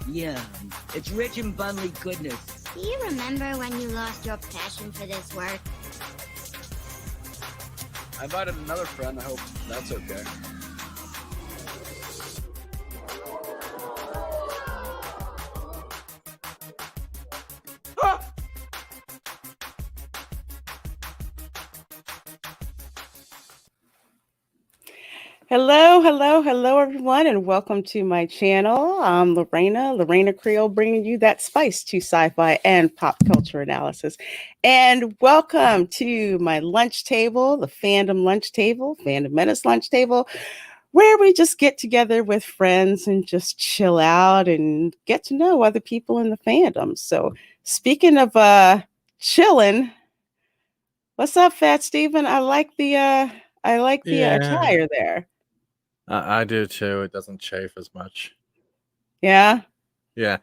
Yeah, it's rich in bunly goodness. Do you remember when you lost your passion for this work? I invited another friend. I hope that's okay. Hello, everyone, and welcome to my channel. I'm Reina Creole, bringing you that spice to sci-fi and pop culture analysis. And welcome to my lunch table, the Fandom Lunch Table, Fandom Menace Lunch Table, where we just get together with friends and just chill out and get to know other people in the fandom. So, speaking of chilling, what's up, Fat Steven? I like the attire there. I do too. It doesn't chafe as much. Yeah. Yeah.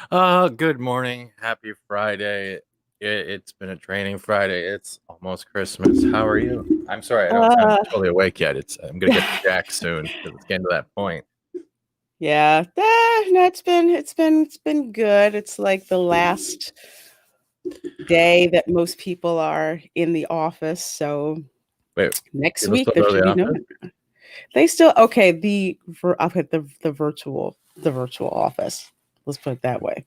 Good morning. Happy Friday. It's been a training Friday. It's almost Christmas. How are you? I'm sorry, I don't sound totally awake yet. I'm gonna get the jack soon because it's getting to that point. Yeah. No, it's been good. It's like the last day that most people are in the office. So Wait, next week there should be no. They still okay. The virtual office. Let's put it that way.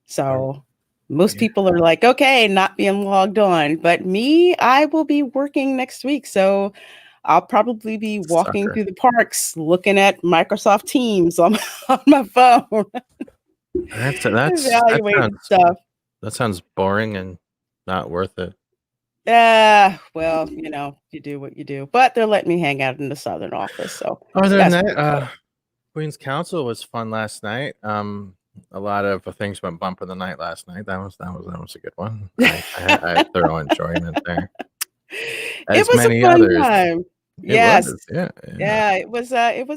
So most people are like, okay, not being logged on, but me, I will be working next week. So I'll probably be walking through the parks, looking at Microsoft Teams on my phone. That's evaluating stuff. That sounds boring and not worth it. Well, you do what you do, but they're letting me hang out in the southern office. So other than that, Queen's Council was fun last night. A lot of things went bump in the night last night. That was a good one. I had thorough enjoyment there. It was a fun time. Yes. It was fun. It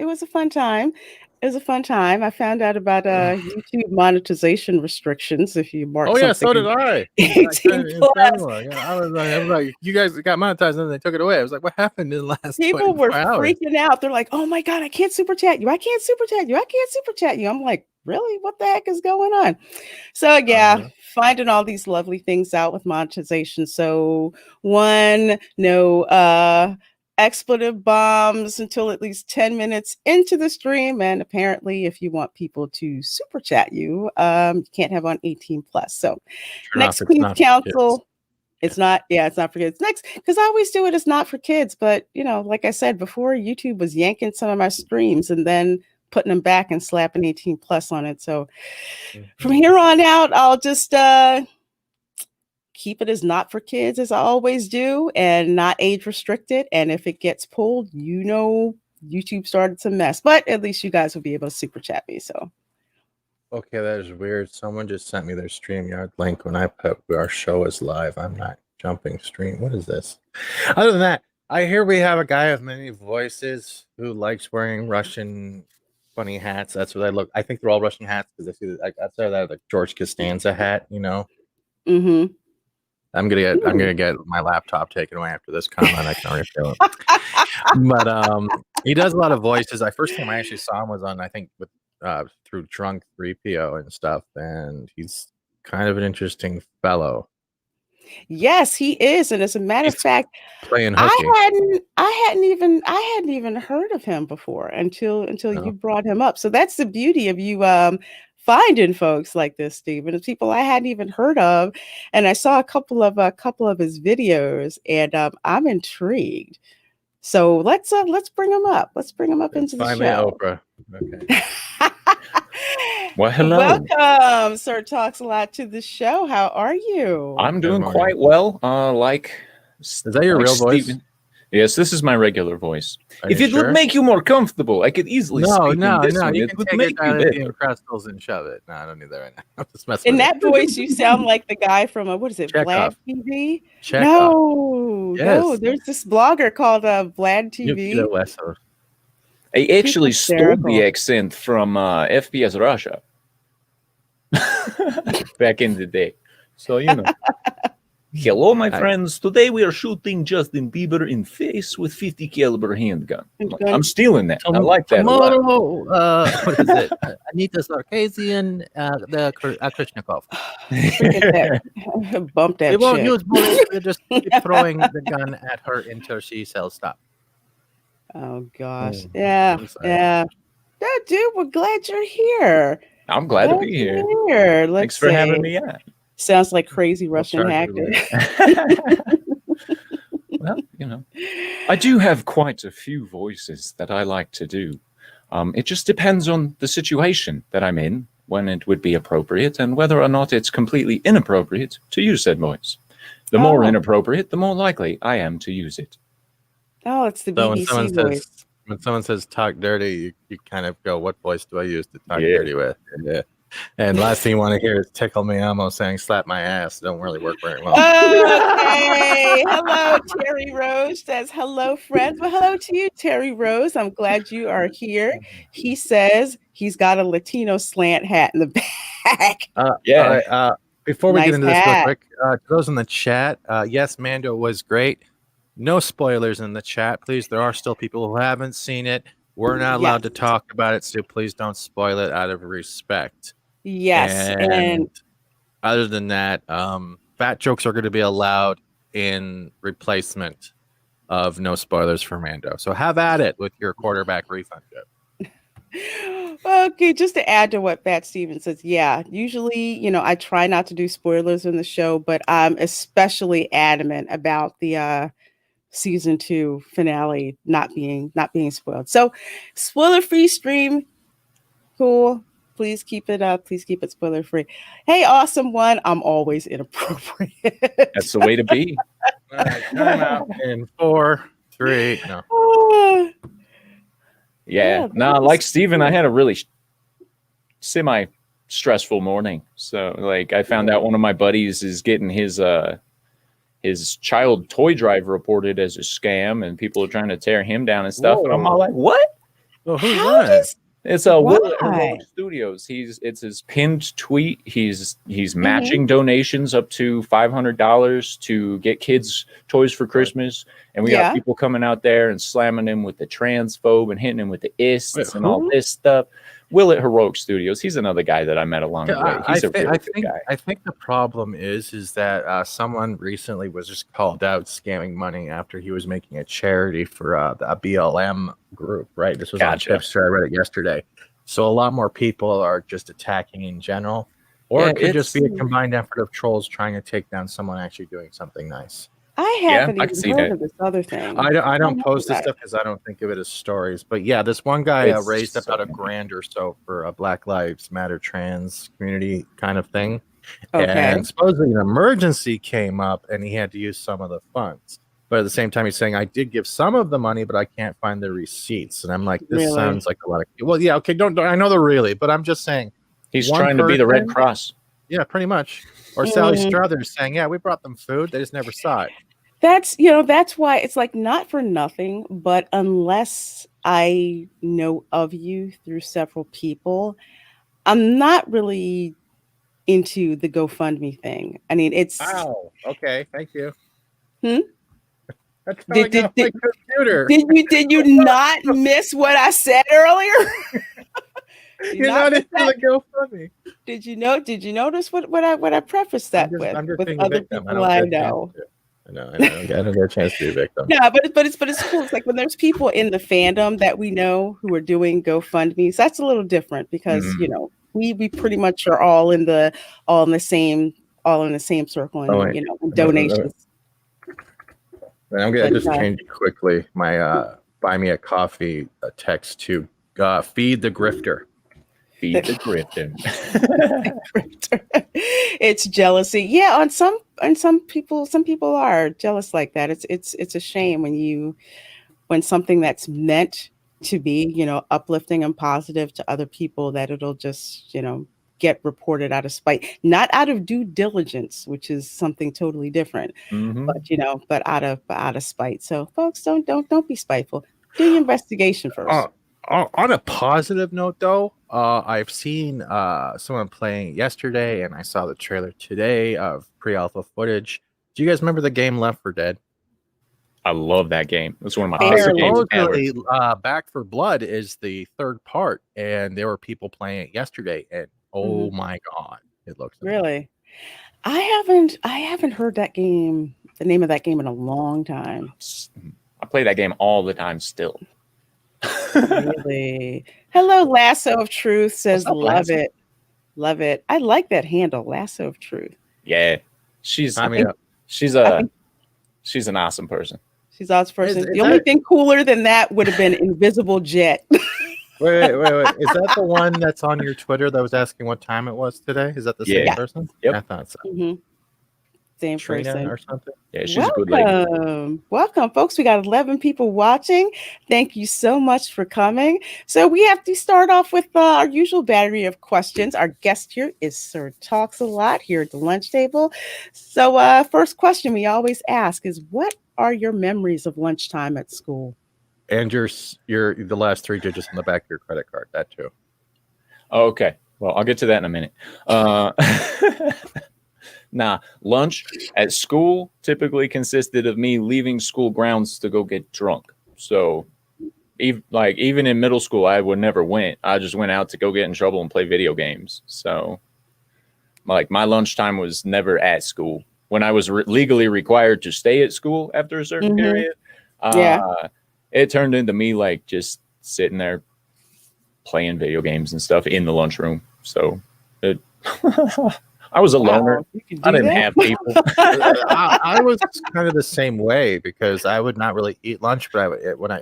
was a fun time. It was a fun time. I found out about YouTube monetization restrictions if you mark something. Oh yeah, so did I. 18 plus. I was like, you guys got monetized and then they took it away. I was like, what happened in the last People were freaking out. They're like, oh my God, I can't super chat you. I can't super chat you. I can't super chat you. I'm like, really? What the heck is going on? So yeah, finding all these lovely things out with monetization. So one, no expletive bombs until at least 10 minutes into the stream. And apparently if you want people to super chat you, you can't have on 18 plus. So next Queen's Council. It's not for kids. Next, because I always do it as not for kids. But, like I said before, YouTube was yanking some of my streams and then putting them back and slapping 18 plus on it. So from here on out, I'll just keep it as not for kids as I always do and not age restricted. And if it gets pulled, YouTube started some mess. But at least you guys will be able to super chat me. So. Okay, that is weird. Someone just sent me their StreamYard link when I put our show is live. I'm not jumping stream. What is this? Other than that, I hear we have a guy of many voices who likes wearing Russian funny hats. That's what I look. I think they're all Russian hats because I see that like George Costanza hat. Mm-hmm. I'm gonna get my laptop taken away after this comment. I can already feel it. But he does a lot of voices. First time I actually saw him was on, I think, with through Drunk 3PO and stuff, and he's kind of an interesting fellow. Yes, he is, and as a matter of fact, playing hooky. I hadn't even heard of him before until you brought him up. So that's the beauty of you finding folks like this, Stephen. It's people I hadn't even heard of, and I saw a couple of his videos, and I'm intrigued. So let's bring him up. Let's bring him up into the show. Oprah. Okay. Well, hello. Welcome, Sir Talks a Lot, to the show. How are you? I'm doing quite well. Is that your real voice? Yes, this is my regular voice. If it would make you more comfortable, I could easily speak in this one. You it can would take make it down you into your crystals and shove it. No, I don't need that right now. I'm just messing in with that voice, you sound like the guy from what is it, Vlad TV? No, no, there's this blogger called Vlad TV. I actually stole the accent from FPS Russia back in the day. So, Hello, my friends. Today we are shooting Justin Bieber in face with 50 caliber handgun. I'm stealing that. I like that a lot. What is it? Anita Sarkeesian, the Krishnikov. Bump that We won't shit. use bullets. We'll just keep throwing the gun at her until she says stop. Oh gosh. Yeah. Dude, we're glad you're here. I'm glad to be here. Thanks for having me on. Sounds like crazy Russian hacker. Well, I do have quite a few voices that I like to do. It just depends on the situation that I'm in, when it would be appropriate, and whether or not it's completely inappropriate to use said voice. The more inappropriate, the more likely I am to use it. Oh, it's the BBC voice. When someone says talk dirty, you kind of go, what voice do I use to talk dirty with? And last thing you want to hear is Tickle Me Elmo saying slap my ass. It don't really work very well. Okay. Hello, Terry Rose says, hello, friends. Well, hello to you, Terry Rose. I'm glad you are here. He says he's got a Latino slant hat in the back. Before we get into this real quick, to those in the chat, yes, Mando was great. No spoilers in the chat, please. There are still people who haven't seen it. We're not allowed to talk about it, so please don't spoil it out of respect. Yes. And other than that, fat jokes are going to be allowed in replacement of no spoilers for Mando. So have at it with your quarterback refund joke. Okay, just to add to what Pat Stevens says, usually, I try not to do spoilers in the show, but I'm especially adamant about the season 2 finale not being spoiled. So spoiler-free stream, cool. Please keep it spoiler free. Hey, awesome one. I'm always inappropriate. That's the way to be. Time out in 4, 3. No. Like Steven, I had a really semi-stressful morning. So, I found out one of my buddies is getting his child toy drive reported as a scam, and people are trying to tear him down and stuff. Whoa. And I'm all like, what? Well, who's that? It's Will Studios. It's his pinned tweet. He's matching donations up to $500 to get kids toys for Christmas. And we got people coming out there and slamming him with the transphobe and hitting him with the ists and all this stuff. Will at Heroic Studios. He's another guy that I met along the way. He's a really good guy. I think the problem is that someone recently was just called out scamming money after he was making a charity for the BLM group, right? This was on Tipster. I read it yesterday. So a lot more people are just attacking in general. Or it could just be a combined effort of trolls trying to take down someone actually doing something nice. I haven't even heard of this other thing. I don't post this stuff because I don't think of it as stories. But yeah, this one guy raised about $1,000 or so for a Black Lives Matter trans community kind of thing. Okay. And supposedly an emergency came up and he had to use some of the funds. But at the same time, he's saying, I did give some of the money, but I can't find the receipts. And I'm like, this sounds like a lot of... Well, yeah, okay, don't I know they're really, but I'm just saying... He's trying to be the Red Cross. Yeah, pretty much. Or Sally Struthers saying, yeah, we brought them food. They just never saw it. That's why it's like not for nothing, but unless I know of you through several people, I'm not really into the GoFundMe thing. I mean, it's... Oh, okay. Thank you. That's did you not miss what I said earlier? You're not into the GoFundMe. Did you notice what I prefaced that with other people I know? I don't get a chance to be a victim. Yeah, but it's cool. It's like when there's people in the fandom that we know who are doing GoFundMes, that's a little different because we pretty much are all in the same circle and donations. I'm gonna just change quickly my buy me a coffee text to feed the grifter. Feed the grifter. It's jealousy. Yeah, some people are jealous like that. It's a shame when something that's meant to be, uplifting and positive to other people, that it'll just, get reported out of spite, not out of due diligence, which is something totally different, but out of spite. So folks, don't be spiteful. Do your investigation first. On a positive note, though, I've seen someone playing yesterday, and I saw the trailer today of pre-alpha footage Do you guys remember the game Left 4 Dead? I love that game. It's one of my Barely. favorite games ever. Supposedly, Back 4 Blood is the third part, and there were people playing it yesterday, and oh my god, it looks amazing. Really. I haven't heard that game, the name of that game, in a long time. I play that game all the time still. Really. Hello, Lasso of Truth says, What's up, love Lasso? it. Love it. I like that handle, Lasso of Truth. Yeah, she's an awesome person. She's awesome person. Is The only thing cooler than that would have been Invisible Jet. Wait. Is that the one that's on your Twitter that was asking what time it was today? Is that the same person? Yep. I thought so. Same Trina person. or something? Yeah, she's a good lady. Welcome, folks. We got 11 people watching. Thank you so much for coming. So we have to start off with our usual battery of questions. Our guest here is Sir Talks a Lot here at the lunch table. So first question we always ask is, what are your memories of lunchtime at school? And the last 3 digits on the back of your credit card. That too. Okay. Well, I'll get to that in a minute. Nah, lunch at school typically consisted of me leaving school grounds to go get drunk. So even in middle school, I would never went. I just went out to go get in trouble and play video games. So like my lunchtime was never at school. When I was legally required to stay at school after a certain period, it turned into me like just sitting there playing video games and stuff in the lunchroom. So I was a loner. I didn't have people. I was kind of the same way because I would not really eat lunch, but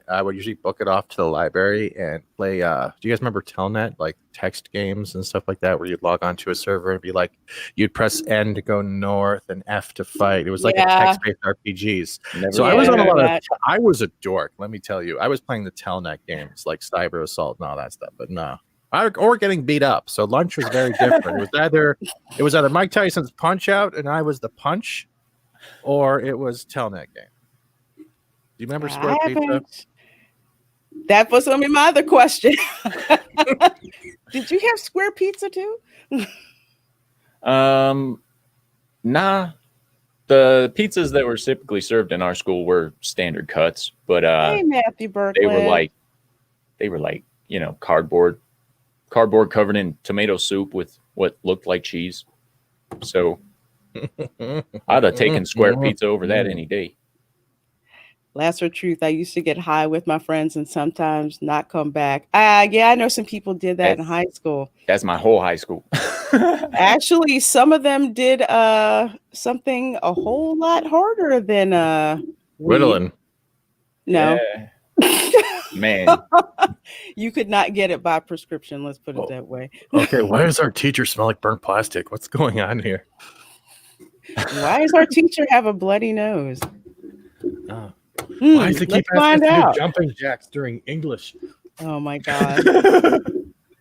I would usually book it off to the library and play. Do you guys remember Telnet, like text games and stuff like that, where you'd log onto a server and be like, you'd press N to go north and F to fight. It was like a text-based RPGs. I was on a lot of. I was a dork. Let me tell you, I was playing the Telnet games like Cyber Assault and all that stuff, but no. Or getting beat up. So lunch was very different. It was either Mike Tyson's Punch Out and I was the Punch, or it was Telnet game. Do you remember Square Pizza? That was going to be my other question. Did you have Square Pizza too? Nah. The pizzas that were typically served in our school were standard cuts, but hey, Matthew Berkeley. They were like, cardboard covered in tomato soup with what looked like cheese. So I'd have taken Square Pizza over that any day. Last or truth, I used to get high with my friends and sometimes not come back. I know some people did that in high school. That's my whole high school. Actually, some of them did something a whole lot harder than Ritalin. No. Yeah. Man. You could not get it by prescription, let's put it that way. Okay, why does our teacher smell like burnt plastic? What's going on here? Why does our teacher have a bloody nose? Why does he keep asking us to do jumping jacks during English? Oh my god.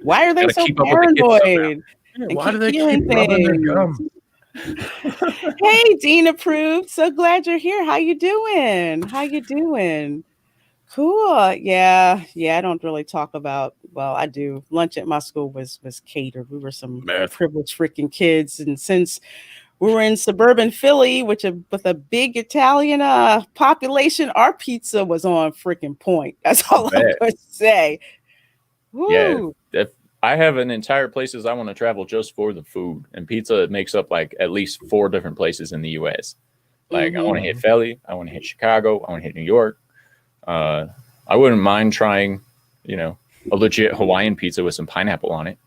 Why are they so paranoid? Why do they keep rubbing their gum? Hey, Dean Approved. So glad you're here. How you doing? Cool. Yeah. I don't really talk about. Well, I do. Lunch at my school was catered. We were some privileged freaking kids, and since we were in suburban Philly, with a big Italian population, our pizza was on freaking point. That's all I could say. Woo. Yeah. I have an entire places I want to travel just for the food, and pizza makes up like at least 4 different places in the U.S. Like I want to hit Philly, I want to hit Chicago, I want to hit New York. I wouldn't mind trying, a legit Hawaiian pizza with some pineapple on it.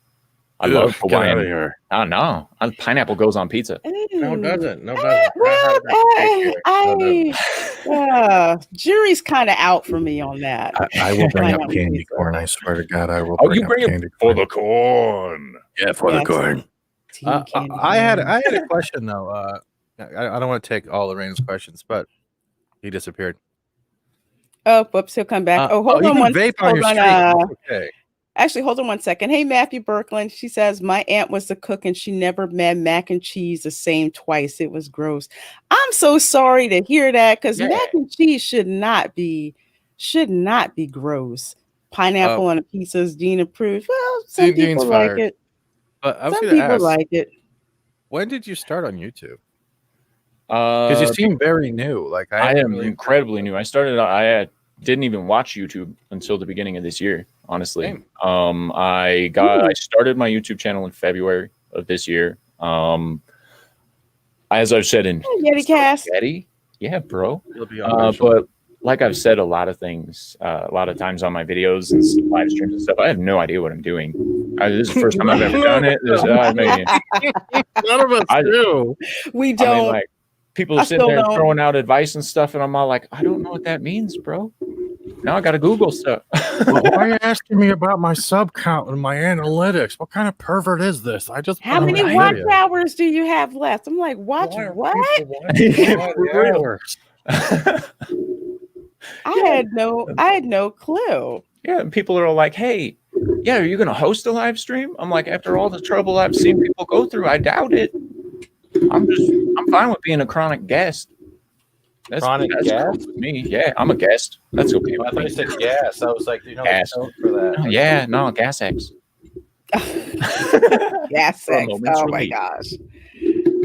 I love Hawaiian. Oh no, pineapple goes on pizza. No, it doesn't. Jury's kind of out for me on that. I will bring up candy corn. I swear to God, I will. Bring up candy for the corn. Yeah, for the corn. I had a question though. I don't want to take all Lorraine's questions, but he disappeared. Oh, whoops, he'll come back. Hold on one second. Okay. Actually, hold on one second. Hey, Matthew Berkland. She says, my aunt was the cook and she never made mac and cheese the same twice. It was gross. I'm so sorry to hear that, because mac and cheese should not be gross. Pineapple on a pizza is Dean approved. Well, some people like it. But I was some people ask, like it. When did you start on YouTube? Because you seem very new. Like I am incredibly new. I didn't even watch YouTube until the beginning of this year, honestly. Same. I started my YouTube channel in February of this year. As I've said in Yeti, yeah, bro. You'll be but like I've said a lot of things, a lot of times on my videos and live streams and stuff, I have no idea what I'm doing. This is the first time I've ever done it. None of us do. We don't. I mean, like, people are sitting there throwing out advice and stuff, and I'm all like, I don't know what that means, bro. Now I got to Google stuff. Well, why are you asking me about my sub count and my analytics? What kind of pervert is this? I just how many watch hours do you have left? I'm like, watch what? I had no clue. Yeah, and people are all like, hey, yeah, are you gonna host a live stream? I'm like, after all the trouble I've seen people go through, I doubt it. I'm fine with being a chronic guest. That's cool with me. Yeah, I'm a guest. That's okay. I thought you said gas. I was like, gas for that. Yeah, no, gas X. Gas X. Oh my gosh.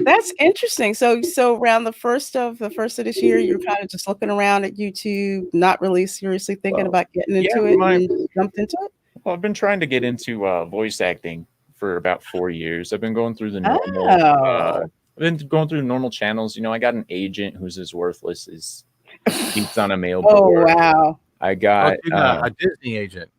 That's interesting. So around the first of this year, you're kind of just looking around at YouTube, not really seriously thinking about getting into it, and you jumped into it? Well, I've been trying to get into voice acting for about 4 years. I've been going through the normal I've been going through normal channels. I got an agent who's as worthless as he's on a mailboard. Oh wow. I got a Disney agent.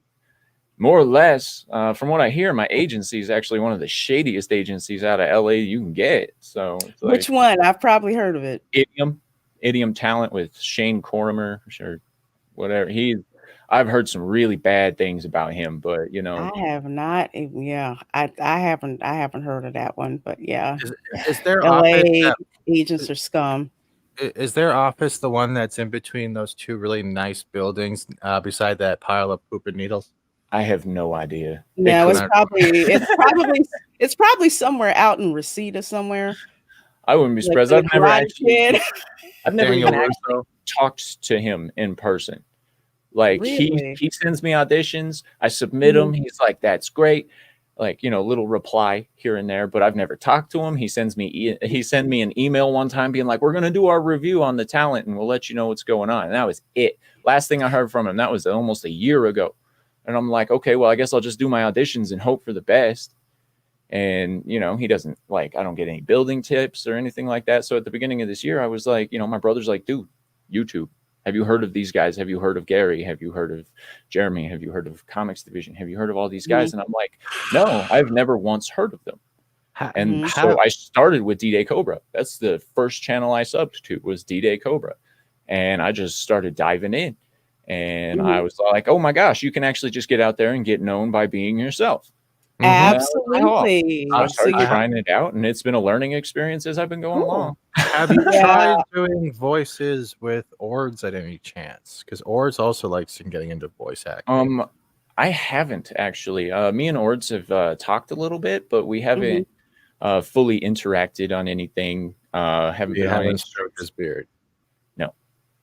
More or less, from what I hear, my agency is actually one of the shadiest agencies out of LA you can get. So, which one? I've probably heard of it. Idiom Talent with Shane Cormier, or whatever. I've heard some really bad things about him, but I have not. Yeah, I haven't heard of that one, but yeah. Is their LA agents are scum? Is their office the one that's in between those two really nice buildings, beside that pile of poop and needles? I have no idea. No, it's probably somewhere out in Reseda somewhere. I wouldn't be surprised. I've never actually talked to him in person. Like really? he sends me auditions, I submit them. He's like, that's great. Like, little reply here and there, but I've never talked to him. He sent me an email one time being like, we're going to do our review on the talent and we'll let you know what's going on. And that was it. Last thing I heard from him, that was almost a year ago. And I'm like, okay, well, I guess I'll just do my auditions and hope for the best. And, he doesn't I don't get any building tips or anything like that. So at the beginning of this year, I was like, my brother's like, dude, YouTube. Have you heard of these guys? Have you heard of Gary? Have you heard of Jeremy? Have you heard of Comics Division? Have you heard of all these guys? And I'm like, no, I've never once heard of them. And so I started with D-Day Cobra. That's the first channel I subbed to, was D-Day Cobra. And I just started diving in. And I was like, oh my gosh, you can actually just get out there and get known by being yourself. Absolutely. I started trying it out, and it's been a learning experience as I've been going along. Have you tried doing voices with Ords at any chance? Because Ords also likes getting into voice acting. I haven't actually. Me and Ords have talked a little bit, but we haven't fully interacted on anything. Haven't stroked his beard. No.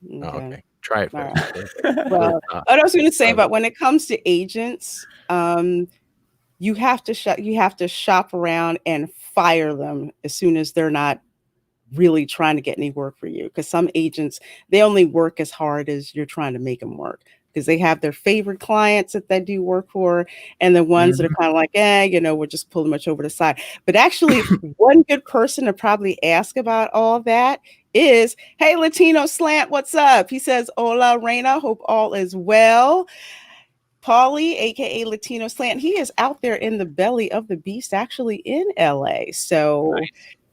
Okay. Oh, okay. Try it first. Well, what I was going to say, but when it comes to agents, you have to shop around and fire them as soon as they're not really trying to get any work for you. Because some agents, they only work as hard as you're trying to make them work, because they have their favorite clients that they do work for, and the ones that are kind of like, we're just pulling much over the side. But actually, one good person to probably ask about all that is, hey, Latino Slant, what's up? He says, hola, Reina, hope all is well. Paulie, aka Latino Slant, he is out there in the belly of the beast, actually in LA. So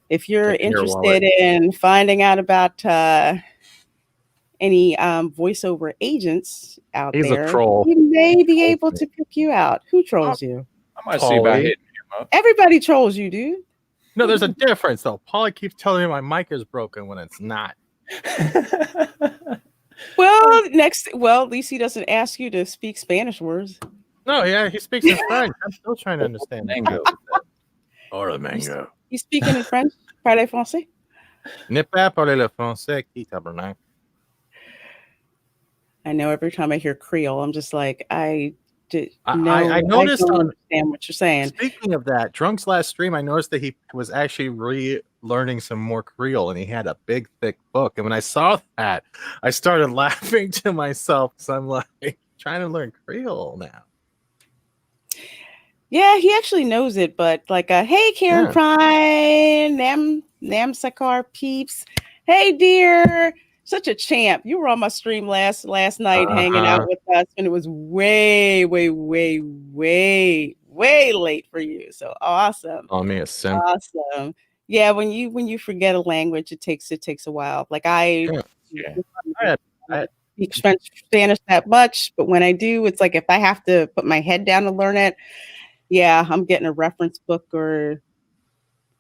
if you're interested in finding out about any voiceover agents out He's there, a troll. he may be able to pick you out. Who trolls you? I might see about hitting him up. Everybody trolls you, dude. No, there's a difference though. Paulie keeps telling me my mic is broken when it's not. Well, at least he doesn't ask you to speak Spanish words. No, yeah, he speaks in French. I'm still trying to understand. Mango. Or the mango. You speaking in French? Parlez français? Ne pas parler le français, qui tabarnak. I know every time I hear Creole, I'm just like, I noticed. I don't understand what you're saying. Speaking of that, Drunk's last stream, I noticed that he was actually learning some more Creole, and he had a big, thick book. And when I saw that, I started laughing to myself because I'm like trying to learn Creole now. Yeah, he actually knows it, but like, hey, Karen Yeah. Prime, Nam Sakar peeps. Hey, dear. Such a champ. You were on my stream last night hanging out with us, and it was way, way, way, way, way late for you. So awesome. Call me a simp. Awesome. Yeah, when you forget a language, it takes a while. Like I speak Spanish that much, but when I do, it's like if I have to put my head down to learn it, yeah, I'm getting a reference book or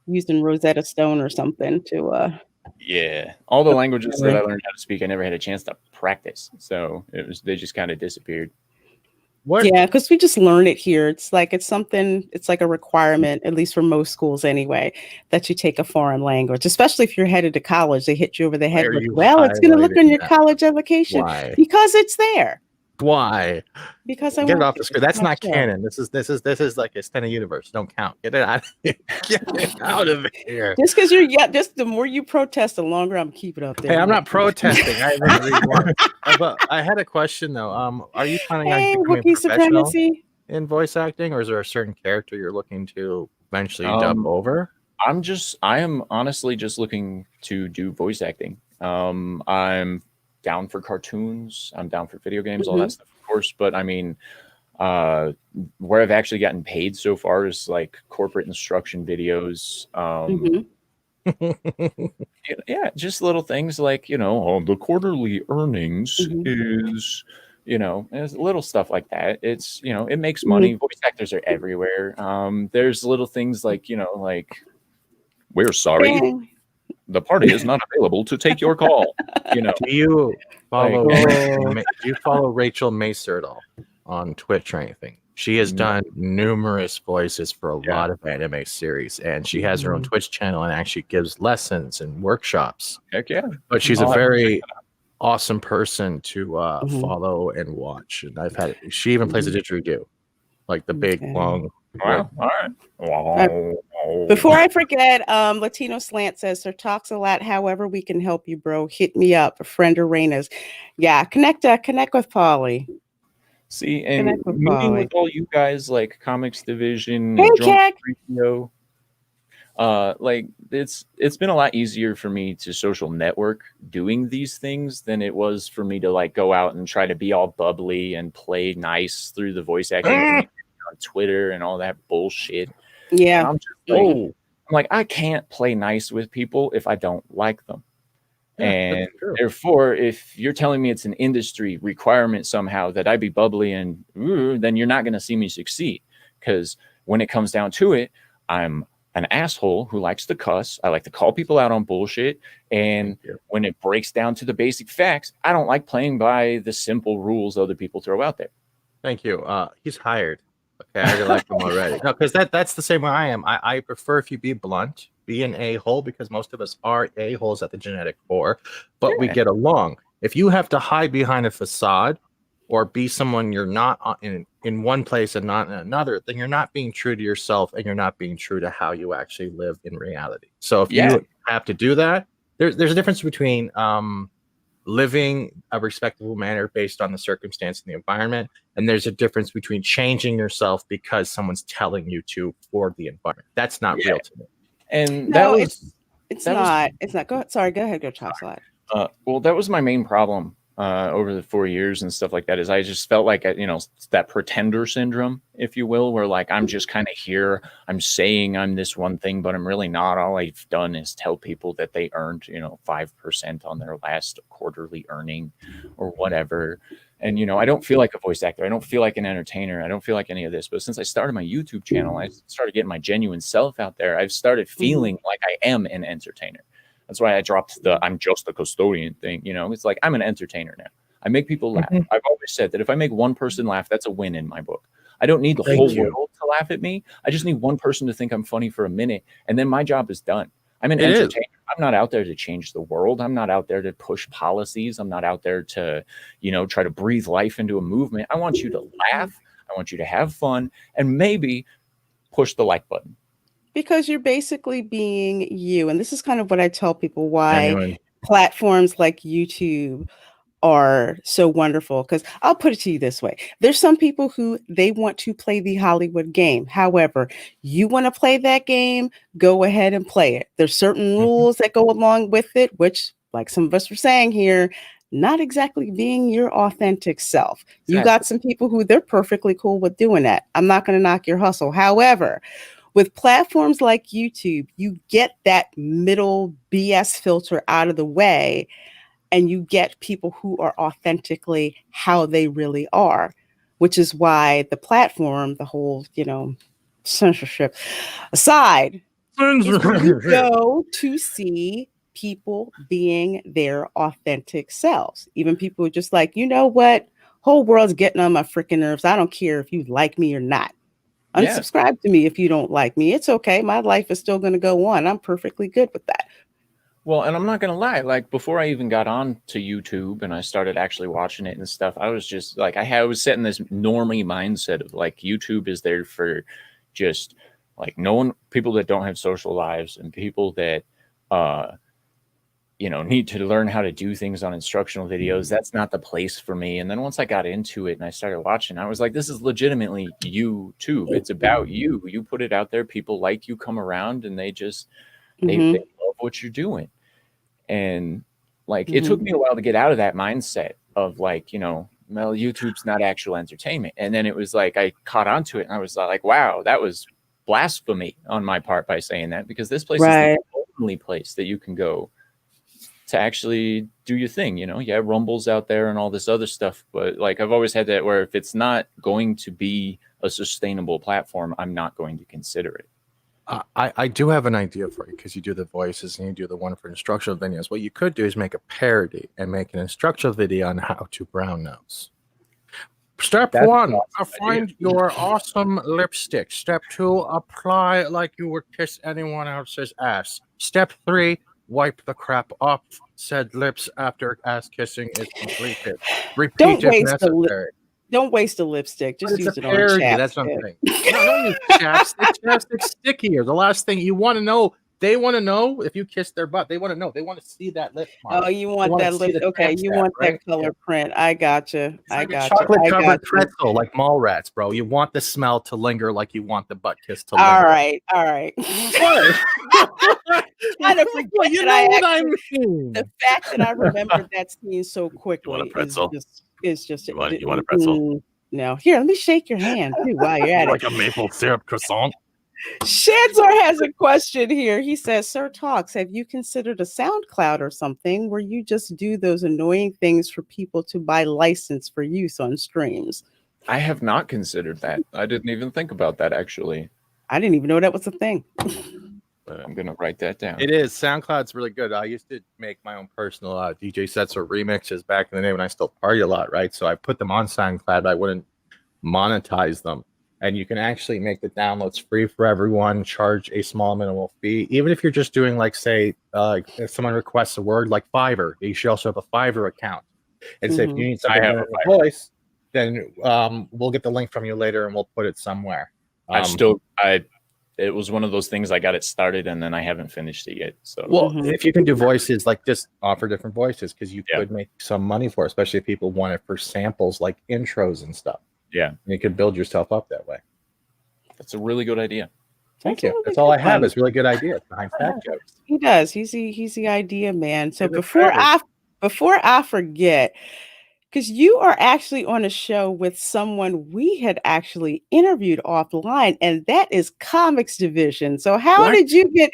using Rosetta Stone or something to Yeah, all the languages that I learned how to speak, I never had a chance to practice, so they just kind of disappeared. What? Yeah, because we just learn it here. It's like it's like a requirement, at least for most schools anyway, that you take a foreign language, especially if you're headed to college. They hit you over the head with, well, it's going to look on your college application. Why? Because it's there. Why? Because I get want it off the screen. That's not canon. This is like a extended universe. Don't count. Get it out. Get it out of here. Just because just the more you protest, the longer I'm keeping up there. Hey, I'm not protesting. I had a question though. Are you planning on becoming professional in voice acting, or is there a certain character you're looking to eventually dub over? I am honestly just looking to do voice acting. I'm down for cartoons. I'm down for video games, all that stuff, of course. But I mean, where I've actually gotten paid so far is like corporate instruction videos. Yeah, just little things like, the quarterly earnings is, it's little stuff like that. It's, it makes money. Voice actors are everywhere. There's little things like, like, we're sorry. The party is not available to take your call. Do you follow Rachel Macer at all on Twitch or anything? She has done numerous voices for a lot of anime series, and she has her own Twitch channel and actually gives lessons and workshops. Heck yeah! But she's a very awesome person to follow and watch. And she even plays a didgeridoo, like the big long. Wow. All right. Before I forget, Latino Slant says, "Sir talks a lot. However, we can help you, bro. Hit me up, a friend or Reina's. Yeah, connect with Paulie. See, and meeting with all you guys, like Comics Division, hey, Drunk Radio, like it's been a lot easier for me to social network doing these things than it was for me to like go out and try to be all bubbly and play nice through the voice acting community on Twitter and all that bullshit. Yeah, I'm just like, I can't play nice with people if I don't like them. And therefore, if you're telling me it's an industry requirement somehow that I be bubbly and then you're not going to see me succeed. Because when it comes down to it, I'm an asshole who likes to cuss. I like to call people out on bullshit. And when it breaks down to the basic facts, I don't like playing by the simple rules other people throw out there. Thank you. He's hired. Okay, I like him already. No, because that's the same way I am. I prefer if you be blunt, be an a-hole, because most of us are a-holes at the genetic core, but we get along. If you have to hide behind a facade or be someone you're not in one place and not in another, then you're not being true to yourself and you're not being true to how you actually live in reality. So if you have to do that, there's a difference between living a respectable manner based on the circumstance and the environment, and there's a difference between changing yourself because someone's telling you to for the environment. That's not real to me. And it's not. Go ahead. Sorry, go ahead, go Chop. Well, that was my main problem over the 4 years and stuff like that, is I just felt like, that pretender syndrome, if you will, where like, I'm just kind of here, I'm saying I'm this one thing, but I'm really not. All I've done is tell people that they earned, 5% on their last quarterly earning or whatever. And, I don't feel like a voice actor. I don't feel like an entertainer. I don't feel like any of this. But since I started my YouTube channel, I started getting my genuine self out there. I've started feeling like I am an entertainer. That's why I dropped the "I'm just a custodian" thing. It's like, I'm an entertainer now. I make people laugh. I've always said that if I make one person laugh, that's a win in my book. I don't need the whole world to laugh at me. I just need one person to think I'm funny for a minute, and then my job is done. I'm an entertainer. I'm not out there to change the world. I'm not out there to push policies. I'm not out there to, try to breathe life into a movement. I want you to laugh. I want you to have fun, and maybe push the like button. Because you're basically being you. And this is kind of what I tell people why Genuine. platforms like YouTube are so wonderful. Because I'll put it to you this way. There's some people who they want to play the Hollywood game. However, you want to play that game, go ahead and play it. There's certain rules that go along with it, which, like some of us were saying here, not exactly being your authentic self. You got some people who they're perfectly cool with doing that. I'm not going to knock your hustle. However, with platforms like YouTube, you get that middle BS filter out of the way, and you get people who are authentically how they really are, which is why the platform, the whole, censorship aside, is where you go to see people being their authentic selves. Even people who just like, you know what? Whole world's getting on my freaking nerves. I don't care if you like me or not. Unsubscribe to me if you don't like me. It's okay. My life is still going to go on. I'm perfectly good with that. Well, and I'm not going to lie. Like, before I even got on to YouTube and I started actually watching it and stuff, I was just like, I was setting this normie mindset of like, YouTube is there for just like people that don't have social lives and people that, need to learn how to do things on instructional videos. That's not the place for me. And then once I got into it and I started watching, I was like, this is legitimately YouTube. It's about you. You put it out there. People like you, come around, and they just, they love what you're doing. And like, it took me a while to get out of that mindset of like, well, YouTube's not actual entertainment. And then it was like, I caught onto it and I was like, wow, that was blasphemy on my part by saying that, because this place is the only place that you can go to actually do your thing. Rumble's out there and all this other stuff. But like, I've always had that where if it's not going to be a sustainable platform, I'm not going to consider it. I do have an idea for you, because you do the voices and you do the one for instructional videos. What you could do is make a parody and make an instructional video on how to brown nose. Step one, find your awesome lipstick. Step two, apply like you would kiss anyone else's ass. Step three, wipe the crap off said lips after ass kissing is completed. Repeat if necessary. Don't waste a lipstick. Just use it on chapstick. That's what I'm saying. Don't use chapstick. Chapstick's stickier. The last thing you want to know, they want to know if you kiss their butt. They want to know. They want to see that lip mark. Oh, you want that lip? Okay, you want that color print. I gotcha. I gotcha. Chocolate covered pretzel like mall rats, bro. You want the smell to linger like you want the butt kiss to linger. All right. What? Kind of forget what I mean. The fact that I remember that scene so quickly. You want a pretzel? Is just you want a pretzel? No. Here, let me shake your hand too while you're at like a maple syrup croissant. Shanzor has a question here. He says, Sir Talks, have you considered a SoundCloud or something where you just do those annoying things for people to buy license for use on streams? I have not considered that. I didn't even think about that, actually. I didn't even know that was a thing. But I'm going to write that down. It is. SoundCloud's really good. I used to make my own personal DJ sets or remixes back in the day when I still party a lot, right? So I put them on SoundCloud, but I wouldn't monetize them. And you can actually make the downloads free for everyone, charge a small minimal fee. Even if you're just doing, like, say, if someone requests a word like Fiverr, you should also have a Fiverr account. And so if you need something in a voice, then we'll get the link from you later and we'll put it somewhere. It was one of those things I got it started and then I haven't finished it yet. So if you can do voices, like just offer different voices, because you could make some money for it, especially if people want it for samples like intros and stuff. Yeah. And you could build yourself up that way. That's a really good idea. Thank you. That's all I have is really good ideas behind fact jokes. He does. He's the idea man. So before I forget, because you are actually on a show with someone we had actually interviewed offline, and that is Comics Division. So how did you get?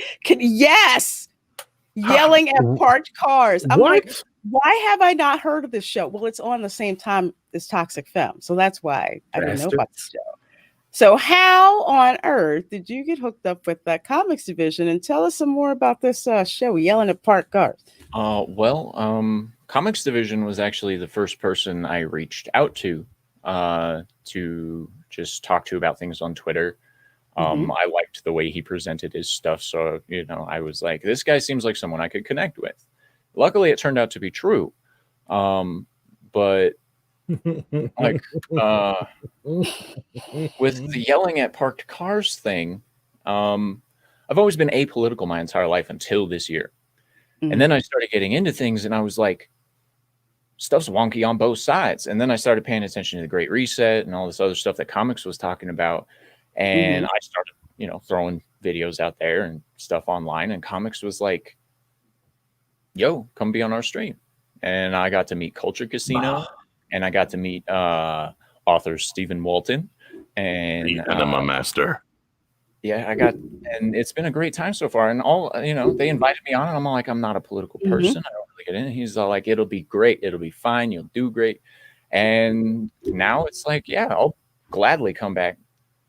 Yelling at parked cars. I'm like, why have I not heard of this show? Well, it's on the same time as Toxic Femme, so that's why I didn't know about the show. So how on earth did you get hooked up with that Comics Division? And tell us some more about this show, Yelling at Parked Cars. Comics Division was actually the first person I reached out to just talk to about things on Twitter. I liked the way he presented his stuff. So, I was like, this guy seems like someone I could connect with. Luckily, it turned out to be true. But like with the yelling at parked cars thing, I've always been apolitical my entire life until this year. And then I started getting into things and I was like, stuff's wonky on both sides. And then I started paying attention to the Great Reset and all this other stuff that comics was talking about. And I started, you know, throwing videos out there and stuff online, and comics was like, yo, come be on our stream. And I got to meet Culture Casino, and I got to meet author Stephen Walton, and Enema Master. Yeah, and it's been a great time so far. And all, you know, they invited me on, and I'm like, I'm not a political person. I don't really get in. He's all like, it'll be great. It'll be fine. You'll do great. And now it's like, yeah, I'll gladly come back.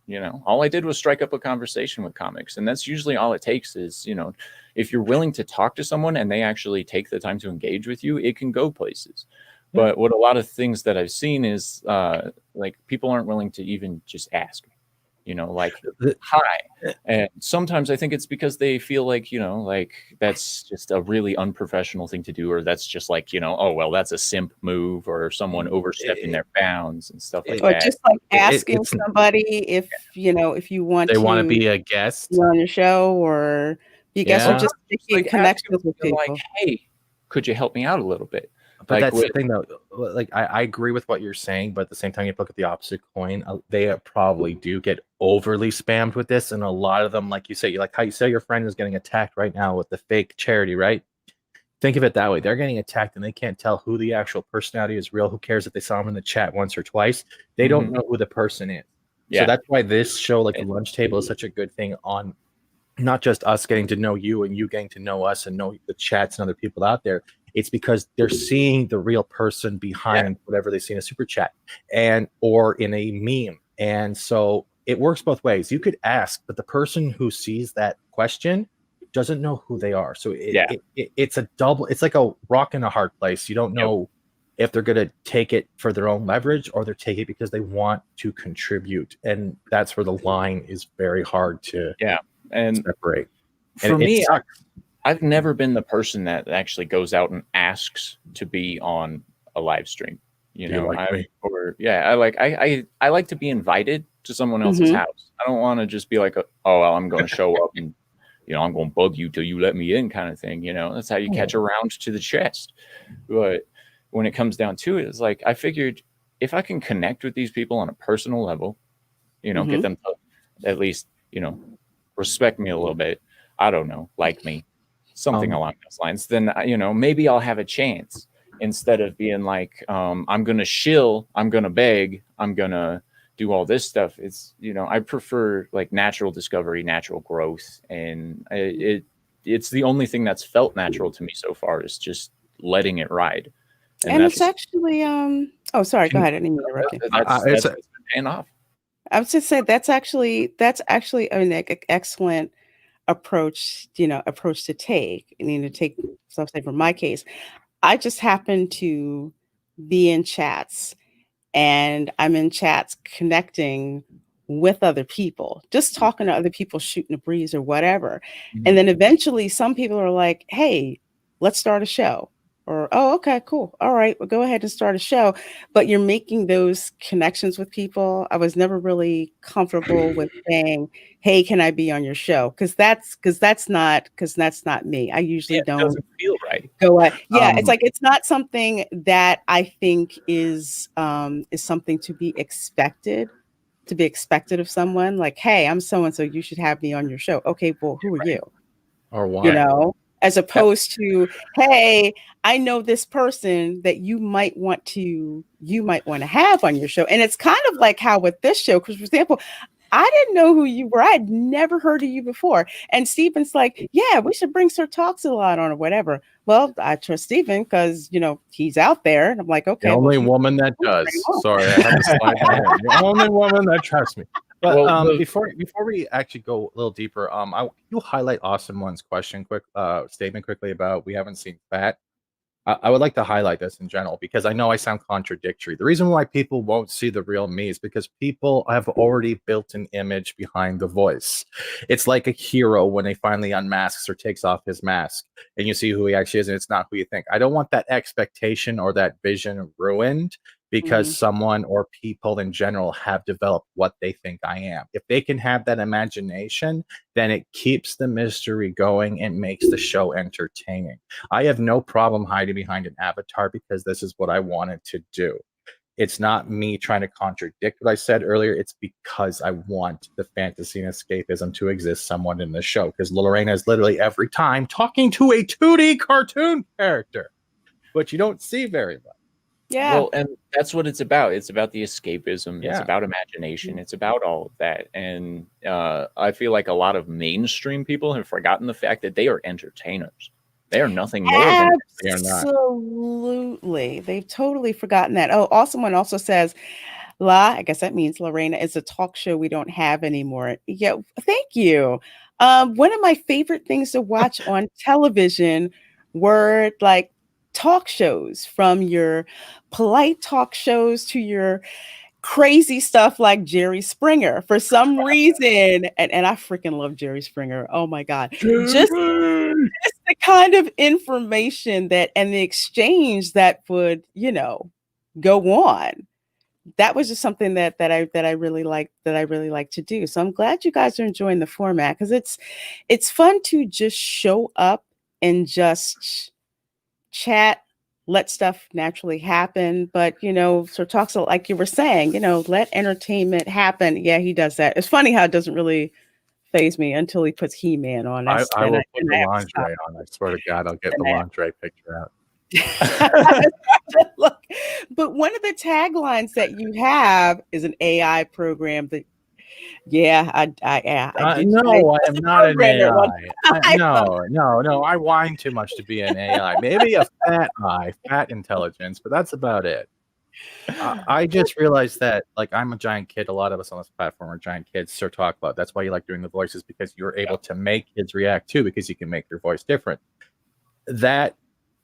You know, all I did was strike up a conversation with comics. And that's usually all it takes is, you know, if you're willing to talk to someone and they actually take the time to engage with you, it can go places. But what a lot of things that I've seen is like people aren't willing to even just ask, you know, like, hi. And sometimes I think it's because they feel like, you know, like that's just a really unprofessional thing to do, or that's just like, you know, oh, well, that's a simp move, or someone overstepping their bounds and stuff like that. Or just like asking somebody if, you know, if you want they want to be a guest on your show or be a guest, or just making like connections with people. Like, hey, could you help me out a little bit? But like that's the thing, though. Like, I agree with what you're saying, but at the same time, you look at the opposite coin. They probably do get overly spammed with this, and a lot of them, like you say, like how you say your friend is getting attacked right now with the fake charity, right? Think of it that way. They're getting attacked, and they can't tell who the actual personality is real. Who cares if they saw them in the chat once or twice? They don't know who the person is. Yeah. So that's why this show, like the lunch table, is such a good thing on not just us getting to know you and you getting to know us and know the chats and other people out there. It's because they're seeing the real person behind whatever they see in a super chat and or in a meme. And so it works both ways. You could ask, but the person who sees that question doesn't know who they are. So it's a double, it's like a rock in a hard place. You don't know if they're going to take it for their own leverage or they're taking it because they want to contribute. And that's where the line is very hard to separate. For me, I've never been the person that actually goes out and asks to be on a live stream. You know, I like to be invited to someone else's house. I don't want to just be like, oh, well, I'm going to show up and, you know, I'm going to bug you till you let me in kind of thing. You know, that's how you catch a round to the chest. But when it comes down to it, it's like, I figured if I can connect with these people on a personal level, you know, get them to at least, you know, respect me a little bit. I don't know, like me. Something along those lines, then, you know, maybe I'll have a chance instead of being like, I'm going to shill, I'm going to beg, I'm going to do all this stuff. It's, you know, I prefer like natural discovery, natural growth. And it's the only thing that's felt natural to me so far is just letting it ride. And it's actually, oh, sorry, go ahead. I didn't interrupt you. That's been paying off. I was just saying that's actually an excellent approach to take. I mean, to take, so I'll say for my case, I just happen to be in chats and I'm in chats connecting with other people, just talking to other people, shooting a breeze or whatever. And then eventually some people are like, hey, let's start a show. Or, oh, okay, cool. All right, well, go ahead and start a show. But you're making those connections with people. I was never really comfortable with saying, hey, can I be on your show? Because that's not me. I usually don't. It doesn't feel right. Go ahead. Yeah, it's like it's not something that I think is something to be expected of someone. Like, hey, I'm so and so. You should have me on your show. Okay, well, who are you? Or why? You know. As opposed to, hey, I know this person that you might want to have on your show. And it's kind of like how with this show, because for example, I didn't know who you were. I'd never heard of you before. And Stephen's like, yeah, we should bring Sir Talks a lot on or whatever. Well, I trust Stephen because, you know, he's out there. And I'm like, okay. The only woman that does. Sorry, I had to slide that in. The only woman that trusts me. But before we actually go a little deeper, you highlight Austin One's statement quickly about we haven't seen fat. I would like to highlight this in general because I know I sound contradictory. The reason why people won't see the real me is because people have already built an image behind the voice. It's like a hero when they finally unmasks or takes off his mask and you see who he actually is and it's not who you think. I don't want that expectation or that vision ruined because someone or people in general have developed what they think I am. If they can have that imagination, then it keeps the mystery going and makes the show entertaining. I have no problem hiding behind an avatar because this is what I wanted to do. It's not me trying to contradict what I said earlier. It's because I want the fantasy and escapism to exist somewhat in the show. Because Lorena is literally every time talking to a 2D cartoon character, which you don't see very much. Yeah. Well, and that's what it's about. It's about the escapism. Yeah. It's about imagination. It's about all of that. And I feel like a lot of mainstream people have forgotten the fact that they are entertainers. They are nothing more than they are not. Absolutely. They've totally forgotten that. Oh, someone also says, I guess that means Lorena is a talk show we don't have anymore. Yeah, thank you. One of my favorite things to watch on television were like talk shows, from your polite talk shows to your crazy stuff like Jerry Springer. For some reason, and I freaking love Jerry Springer. Oh my God. Just the kind of information that and the exchange that would, go on. That was just something that I really like to do. So I'm glad you guys are enjoying the format, because it's fun to just show up and just chat, let stuff naturally happen. But so talks like you were saying, let entertainment happen. Yeah, he does that. It's funny how it doesn't really phase me until he puts He-Man on. I will put the lingerie on. I swear to God, I'll get the lingerie picture out. Look, but one of the taglines that you have is an AI program that, I am not an AI. No, I whine too much to be an AI. Maybe a fat intelligence, but that's about it. I just realized that, like, I'm a giant kid. A lot of us on this platform are giant kids. So talk about. That's why you like doing the voices, because you're able to make kids react too, because you can make your voice different. That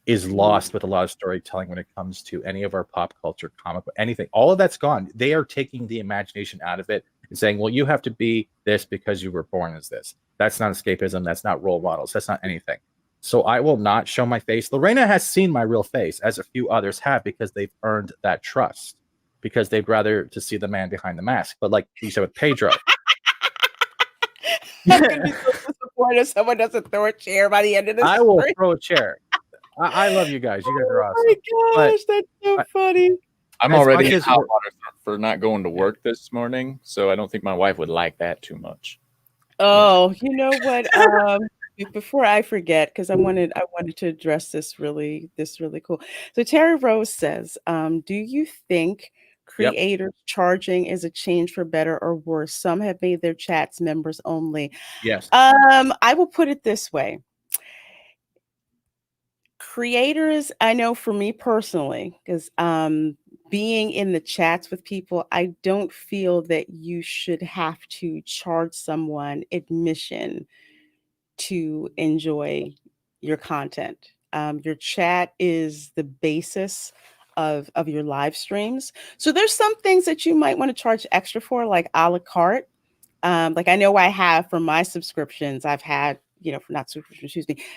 is lost with a lot of storytelling when it comes to any of our pop culture, comic book, anything. All of that's gone. They are taking the imagination out of it and saying, well, you have to be this because you were born as this. That's not escapism. That's not role models. That's not anything. So I will not show my face. Lorena has seen my real face, as a few others have, because they've earned that trust, because they'd rather to see the man behind the mask. But like you said with Pedro. I'm going to be so disappointed if someone doesn't throw a chair by the end of this. I will throw a chair. I love you guys. You guys are awesome. Oh my gosh, that's so funny. I'm already in hot water for not going to work this morning, so I don't think my wife would like that too much. Oh, you know what? Before I forget, because I wanted to address this really cool. So Terry Rose says, do you think creators charging is a change for better or worse? Some have made their chats members only. Yes. I will put it this way. Creators, I know for me personally, because being in the chats with people, I don't feel that you should have to charge someone admission to enjoy your content. Your chat is the basis of your live streams. So there's some things that you might want to charge extra for, like a la carte. Like I know I have for my subscriptions, I've had,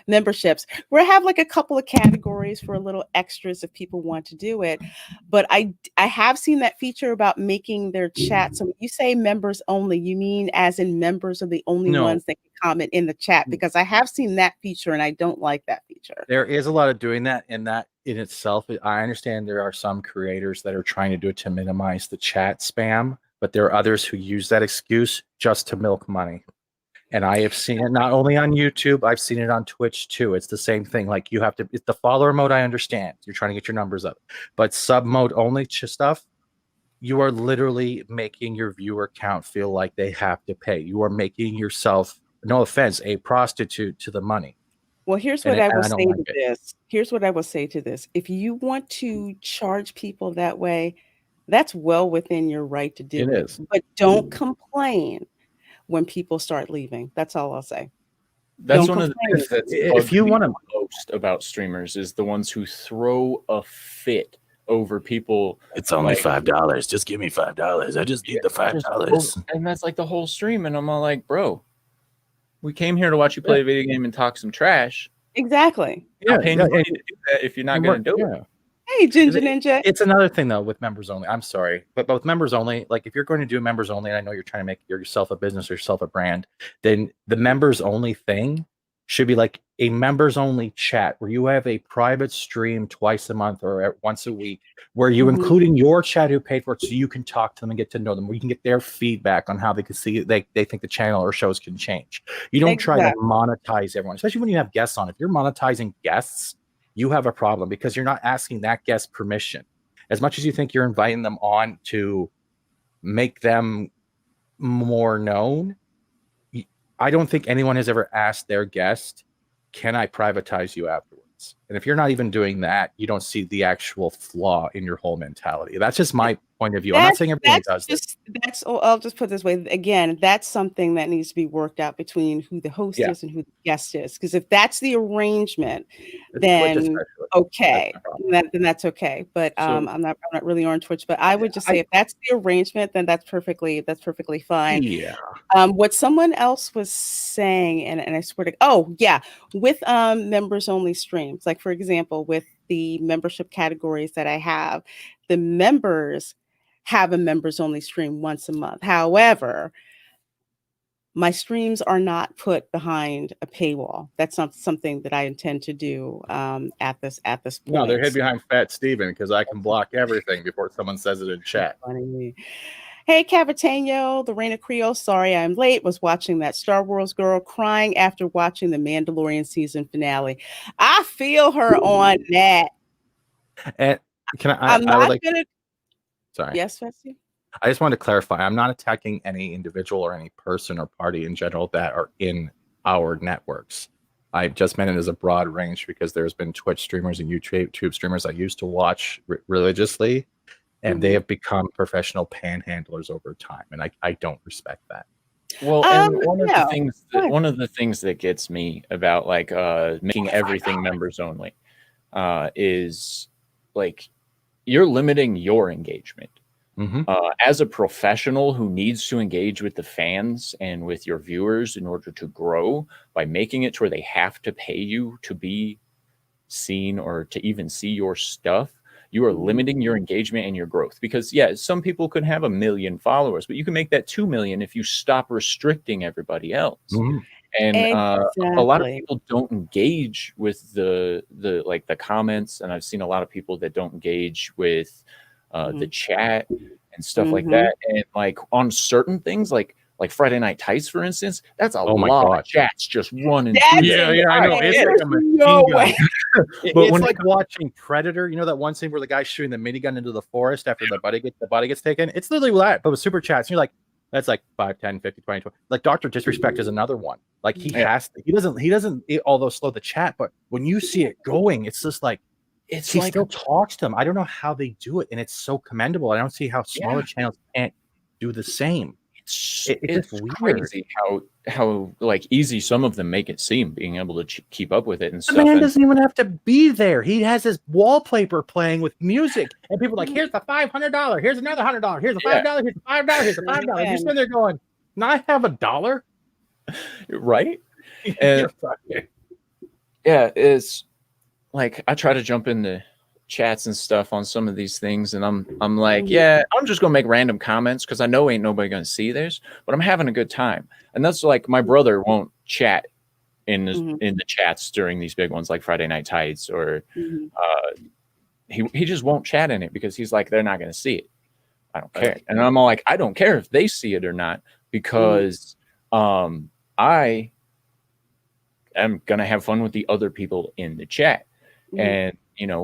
memberships, where I have like a couple of categories for a little extras if people want to do it. But I have seen that feature about making their chat. So when you say members only, you mean as in members are the only ones that can comment in the chat? Because I have seen that feature and I don't like that feature. There is a lot of doing that, and that in itself, I understand there are some creators that are trying to do it to minimize the chat spam, but there are others who use that excuse just to milk money. And I have seen it not only on YouTube, I've seen it on Twitch too. It's the same thing. Like you have to, it's the follower mode. I understand you're trying to get your numbers up, but sub mode only stuff, you are literally making your viewer count feel like they have to pay. You are making yourself, no offense, a prostitute to the money. Well, here's what I will say to this. Here's what I will say to this. If you want to charge people that way, that's well within your right to do it. But don't complain when people start leaving. That's all I'll say. That's one of the things that's if you want to most about streamers is the ones who throw a fit over people. It's only $5. Just give me $5. I just need the $5. And that's like the whole stream. And I'm all like, bro, we came here to watch you play a video game and talk some trash. Exactly. I'm paying you money to do that if you're not going to do it. Hey, Ginger Ninja. It's another thing though with members only. I'm sorry, but with members only, like if you're going to do members only, and I know you're trying to make yourself a business or yourself a brand, then the members only thing should be like a members only chat where you have a private stream twice a month or once a week where you including your chat who paid for it, so you can talk to them and get to know them, where you can get their feedback on how they can see they think the channel or shows can change. You don't try to monetize everyone, especially when you have guests on. If you're monetizing guests, you have a problem because you're not asking that guest permission. As much as you think you're inviting them on to make them more known, I don't think anyone has ever asked their guest, can I privatize you afterwards? And if you're not even doing that, you don't see the actual flaw in your whole mentality. That's just my point of view. I'm not saying everybody does this. I'll just put it this way. Again, that's something that needs to be worked out between who the host is and who the guest is. Because if that's the arrangement, then okay, then that's okay. But I'm not really on Twitch. But I would just say if that's the arrangement, then that's perfectly fine. Yeah. What someone else was saying, and I swear to with members only streams, like for example, with the membership categories that I have, the members have a members only stream once a month. However, my streams are not put behind a paywall. That's not something that I intend to do at this point. No, they're hid behind Fat Steven because I can block everything before someone says it in chat. Hey, Cavatano, the Reina Creole. Sorry I'm late. Was watching that Star Wars girl crying after watching the Mandalorian season finale. I feel her on that. And sorry. Yes, Fessy? I just wanted to clarify. I'm not attacking any individual or any person or party in general that are in our networks. I just meant it as a broad range because there's been Twitch streamers and YouTube streamers I used to watch religiously, and they have become professional panhandlers over time, and I don't respect that. Well, and one of the things that gets me about like making everything members only is like you're limiting your engagement. As a professional who needs to engage with the fans and with your viewers in order to grow, by making it to where they have to pay you to be seen or to even see your stuff, you are limiting your engagement and your growth. Because some people could have 1 million followers, but you can make that 2 million if you stop restricting everybody else. And a lot of people don't engage with the comments, and I've seen a lot of people that don't engage with the chat and stuff like that. And like on certain things, like Friday Night Tights, for instance, that's a lot of chats just running. I know. It's like no way. But it's like watching Predator. You know that one scene where the guy's shooting the minigun into the forest after the body gets taken? It's literally that, but with super chats. And you're like, that's like 5, 10, 50, 20, 20. Like Dr. Disrespect is another one. Like he doesn't although slow the chat, but when you see it going, it's just like, he still talks to them. I don't know how they do it, and it's so commendable. I don't see how smaller channels can't do the same. It's crazy how like easy some of them make it seem, being able to keep up with it and stuff. The man doesn't even have to be there. He has his wallpaper playing with music, and people are like, here's the $500, here's another $100, here's the $5, here's the $5, here's the $5. You're sitting there going, "Now I have $1." Right? And it's like I try to jump in the chats and stuff on some of these things, and I'm like, I'm just gonna make random comments because I know ain't nobody gonna see this, but I'm having a good time. And that's like my brother won't chat in the chats during these big ones like Friday Night Tights, or he just won't chat in it because he's like, they're not gonna see it. I don't care. And I'm all like, I don't care if they see it or not, because I am gonna have fun with the other people in the chat. And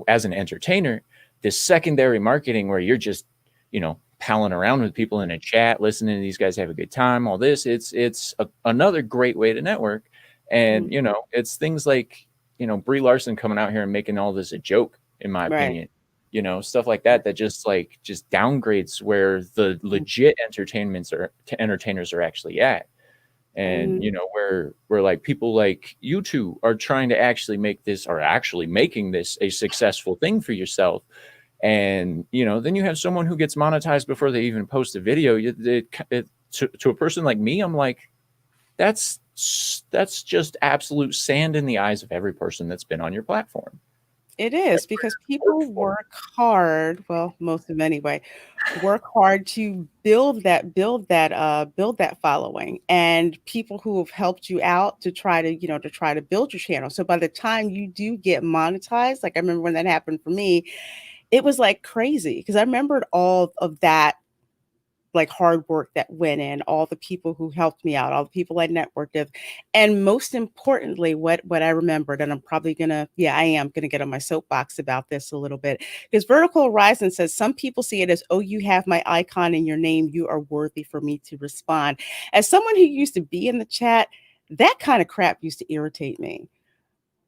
as an entertainer, this secondary marketing where you're just, palling around with people in a chat, listening to these guys have a good time, all this, it's another great way to network. And, it's things like, Brie Larson coming out here and making all this a joke, in my opinion, stuff like that just downgrades where the legit entertainers are actually at. And where like people like you two are trying to actually make this, or actually making this a successful thing for yourself. And then you have someone who gets monetized before they even post a video. To a person like me, I'm like, that's just absolute sand in the eyes of every person that's been on your platform. It is because people work hard. Well, most of them anyway, work hard to build that following, and people who have helped you out to try to build your channel. So by the time you do get monetized, like I remember when that happened for me, it was like crazy because I remembered all of that like hard work that went in, all the people who helped me out, all the people I networked with. And most importantly, what I remembered, and I am gonna get on my soapbox about this a little bit, because Vertical Horizon says some people see it as, oh, you have my icon in your name, you are worthy for me to respond. As someone who used to be in the chat, that kind of crap used to irritate me.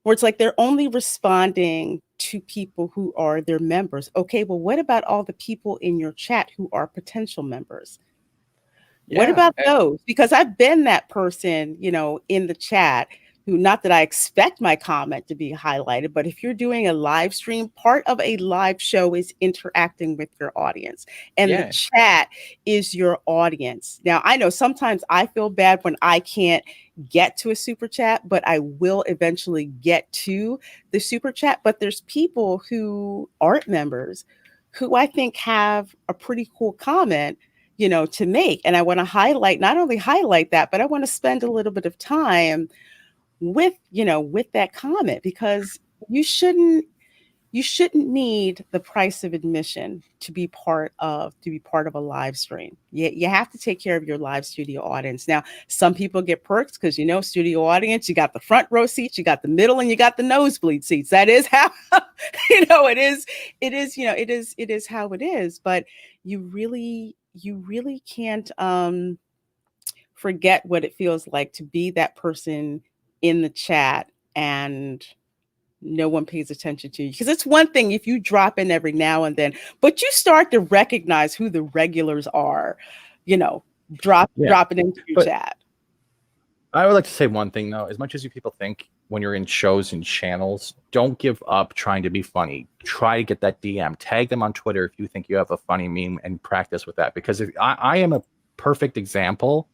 Where it's like they're only responding to people who are their members. Okay, well, what about all the people in your chat who are potential members? What about those? Because I've been that person, in the chat who, not that I expect my comment to be highlighted, but if you're doing a live stream, part of a live show is interacting with your audience. And the chat is your audience. Now, I know sometimes I feel bad when I can't get to a super chat, but I will eventually get to the super chat. But there's people who aren't members who I think have a pretty cool comment to make. And I want to not only highlight that, but I want to spend a little bit of time with that comment, because you shouldn't need the price of admission to be part of a live stream. You have to take care of your live studio audience. Now, some people get perks because studio audience, you got the front row seats, you got the middle, and you got the nosebleed seats. That is how it is how it is. But you really can't forget what it feels like to be that person in the chat and no one pays attention to you. Because it's one thing if you drop in every now and then, but you start to recognize who the regulars are, dropping into your chat. I would like to say one thing though. As much as you people think when you're in shows and channels, don't give up trying to be funny. Try to get that DM. Tag them on Twitter if you think you have a funny meme and practice with that. Because I am a perfect example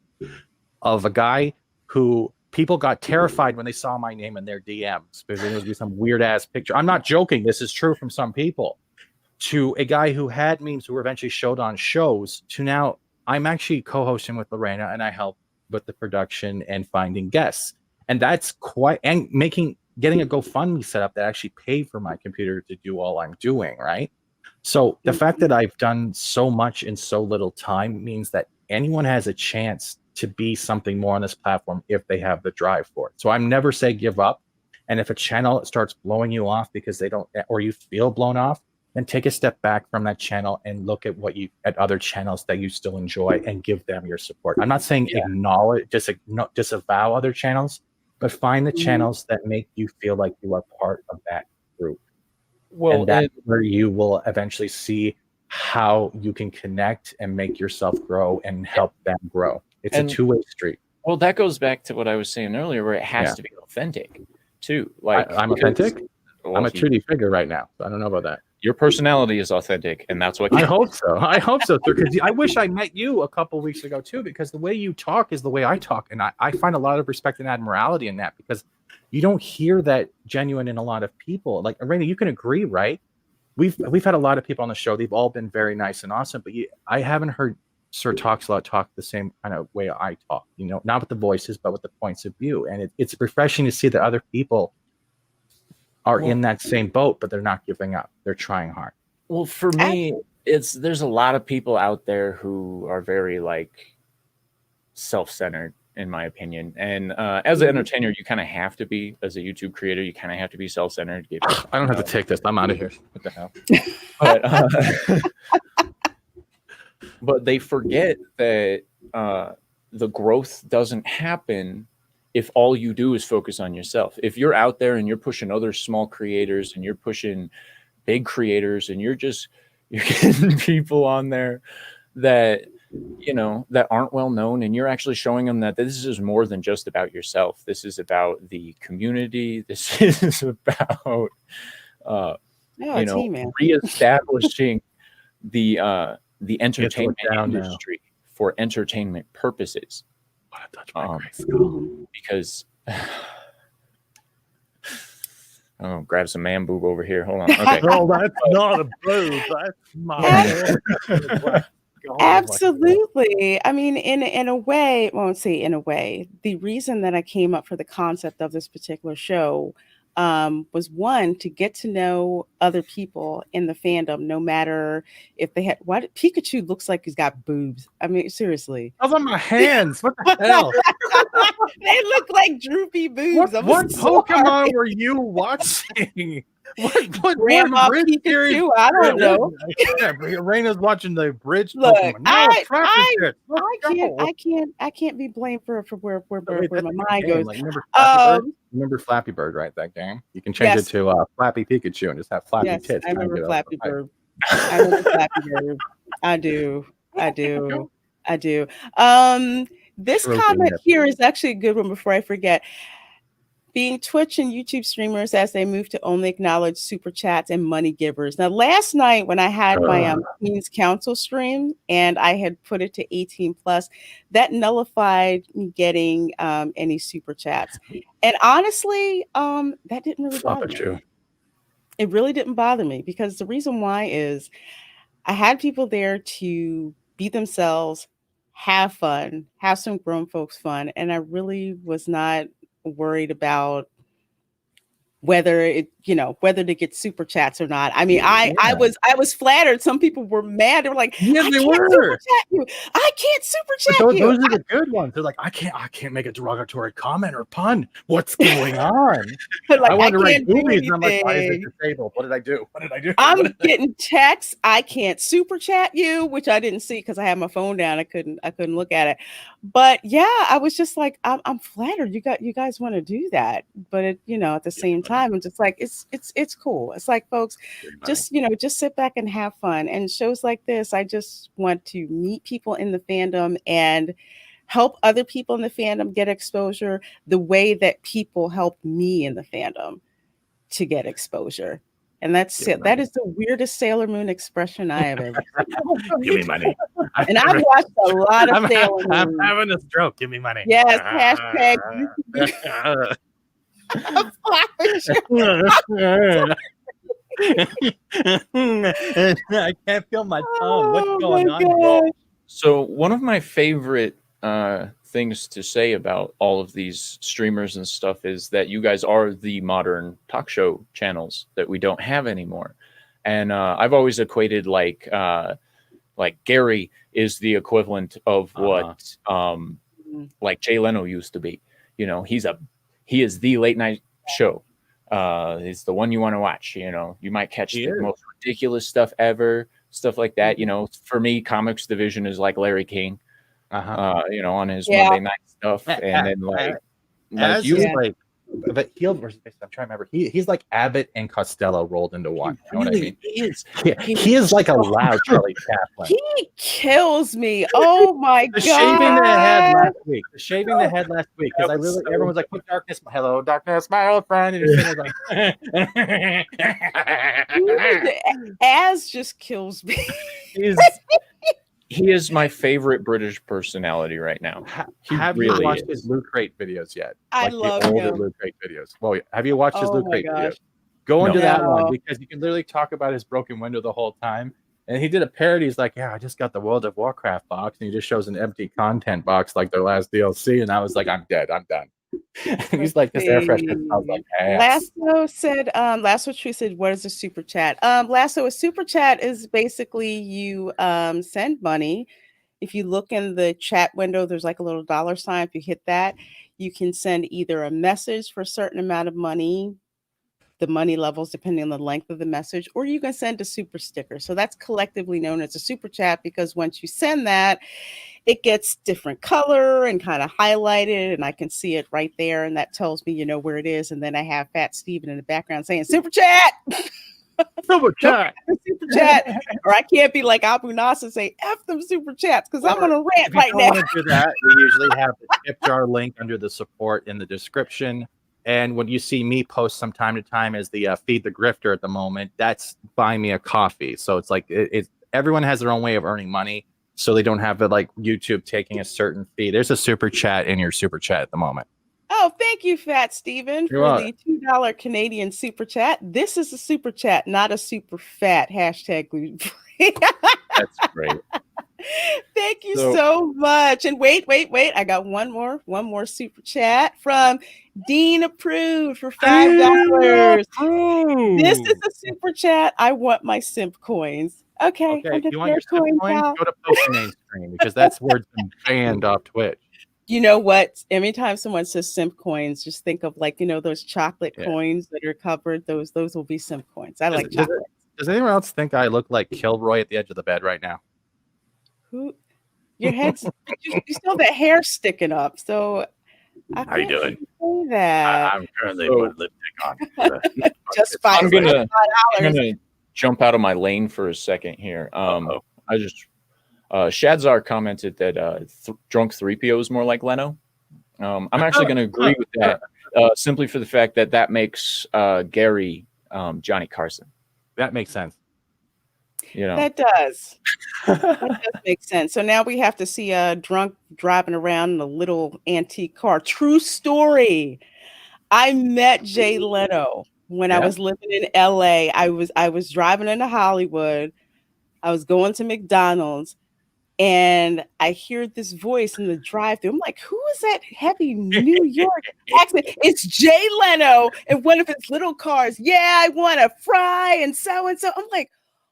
of a guy who people got terrified when they saw my name in their DMs because there was some weird ass picture. I'm not joking. This is true from some people. To a guy who had memes who were eventually showed on shows to now I'm actually co-hosting with Lorena and I help with the production and finding guests. And that's getting a GoFundMe set up that actually paid for my computer to do all I'm doing, right? So the fact that I've done so much in so little time means that anyone has a chance to be something more on this platform if they have the drive for it. So I'm never say give up. And if a channel starts blowing you off because they don't, or you feel blown off, then take a step back from that channel and look at at other channels that you still enjoy and give them your support. I'm not saying acknowledge, disavow other channels, but find the channels that make you feel like you are part of that group. Well, and that's where you will eventually see how you can connect and make yourself grow and help them grow. It's a two-way street. Well, that goes back to what I was saying earlier, where it has to be authentic, too. Like I'm authentic. I'm a 2D figure right now. So I don't know about that. Your personality is authentic, and that's what. I hope so. I hope so, sir. Because I wish I met you a couple weeks ago too, because the way you talk is the way I talk, and I find a lot of respect and admiralty in that because you don't hear that genuine in a lot of people. Like Reina, you can agree, right? We've had a lot of people on the show. They've all been very nice and awesome, but I haven't heard Sir Talks-A-Lot talk the same kind of way I talk, not with the voices, but with the points of view. And it's refreshing to see that other people are in that same boat, but they're not giving up. They're trying hard. Well, for me, there's a lot of people out there who are very self-centered, in my opinion. And as an entertainer, you kind of have to be, as a YouTube creator, you kind of have to be self-centered. I don't have to take this. I'm out of here. What the hell? But they forget that the growth doesn't happen if all you do is focus on yourself. If you're out there and you're pushing other small creators and you're pushing big creators and you're getting people on there that that aren't well known, and you're actually showing them that this is more than just about yourself. This is about the community. This is about reestablishing the entertainment industry for entertainment purposes. Touch my because Oh, grab some man boob over here. Hold on. Okay. No, that's not a boob. That's my. Absolutely. I mean, in a way, well, let's say in a way, the reason that I came up for the concept of this particular show was one, to get to know other people in the fandom, no matter if they had. What Pikachu looks like he's got boobs. I mean, seriously. Those are my hands. What the hell? They look like droopy boobs. What Pokemon were you watching? What Grandma bridge series? Pikachu? I don't know. Yeah, Reina's watching the bridge. Look, Pokemon. No, I can't be blamed for where my mind goes. Like, remember Flappy Bird? Remember Flappy Bird, right? That game. You can change it to Flappy Pikachu and just have Flappy tits. I remember Flappy Bird. I remember Flappy Bird. I do. This comment here is actually a good one before I forget. Being Twitch and YouTube streamers as they move to only acknowledge super chats and money givers. Now, last night when I had my Queen's Council stream and I had put it to 18 plus, that nullified me getting any super chats. And honestly, that didn't really bother me. It really didn't bother me because the reason why is I had people there to be themselves, have fun, have some grown folks fun, and I really was not worried about whether to get super chats or not. I mean, I was flattered. Some people were mad. They were like, yeah, I they can't were. super chat you. I can't super chat you. Those are the good ones. They're like, I can't make a derogatory comment or pun. What's going on? Like, I want to write can't do movies, and I'm like, why is it anything. disabled? What did I do? I'm getting texts. I can't super chat you, which I didn't see because I had my phone down. I couldn't look at it. But yeah, I was just like, I'm flattered. You guys want to do that, but at the same time, I'm just like, it's cool. It's like, folks, just sit back and have fun. And shows like this, I just want to meet people in the fandom and help other people in the fandom get exposure the way that people help me in the fandom to get exposure. And that's it. That is the weirdest Sailor Moon expression I have ever seen. Give me money. And I've watched a lot of Sailor Moon. I'm having a stroke. Give me money. Yes, hashtag. I can't feel my tongue. What's going on? God. So one of my favorite things to say about all of these streamers and stuff is that you guys are the modern talk show channels that we don't have anymore. And I've always equated like Gary is the equivalent of what like Jay Leno used to be. He is the late night show. It's the one you want to watch. You might catch the most ridiculous stuff ever, stuff like that. For me, Comics Division is like Larry King. On his Monday night stuff, and then but I'm trying to remember. He's like Abbott and Costello rolled into one. You know what I mean? He is like a loud Charlie Chaplin. He kills me. Oh my god! Shaving the head last week because everyone was like, "Put darkness, hello darkness, my old friend," and you're like, Az just kills me. He is my favorite British personality right now. Have you watched his Loot Crate videos yet? I love the older him. Loot Crate videos. Well, have you watched his Loot Crate videos? Gosh. Go into that one because you can literally talk about his broken window the whole time. And he did a parody. He's like, "Yeah, I just got the World of Warcraft box," and he just shows an empty content box like their last DLC. And I was like, "I'm dead. I'm done." And he's like, "This air freshener smells like ass." Lasso Tree said, "What is a super chat?" Lasso, a super chat is basically you send money. If you look in the chat window, there's like a little dollar sign. If you hit that, you can send either a message for a certain amount of money, the money levels depending on the length of the message, or you can send a super sticker. So that's collectively known as a super chat because once you send that, it gets different color and kind of highlighted, and I can see it right there, and that tells me where it is. And then I have Fat Steven in the background saying super chat. Super chat. Super chat. Or I can't be like Abu Nas and say F them super chats because I'm on a rant right now. If you want to do that, we usually have the tip jar link under the support in the description. And when you see me post from time to time as the Feed the Grifter at the moment, that's buy me a coffee. So it's like everyone has their own way of earning money, so they don't have it like YouTube taking a certain fee. There's a super chat in your super chat at the moment. Oh, thank you, Fat Steven, You're for welcome. the $2 Canadian super chat. This is a super chat, not a super fat hashtag gluten free. That's great. Thank you so much. And wait. I got one more super chat from Dean Approved for $5. This is a super chat. I want my simp coins. Okay. Okay, you want your simp coins? Go to Post Mainstream because that's where it's been banned off Twitch. You know what? Anytime someone says simp coins, just think of like, those chocolate coins that are covered. Those will be simp coins. I like chocolate. Does anyone else think I look like Kilroy at the edge of the bed right now? Who? Your head's you still have that hair sticking up. So How you doing? Say that. I'm currently putting lipstick on. Just I'm $5. gonna jump out of my lane for a second here. I just Shadzar commented that drunk 3PO is more like Leno. I'm actually going to agree with that, simply for the fact that makes Gary Johnny Carson. That makes sense. That does. That does make sense. So now we have to see a drunk driving around in a little antique car. True story. I met Jay Leno when I was living in LA. I was driving into Hollywood. I was going to McDonald's. And I hear this voice in the drive-thru. I'm like, who is that heavy New York accent? It's Jay Leno in one of his little cars. Yeah, I want a fry and so. I'm like,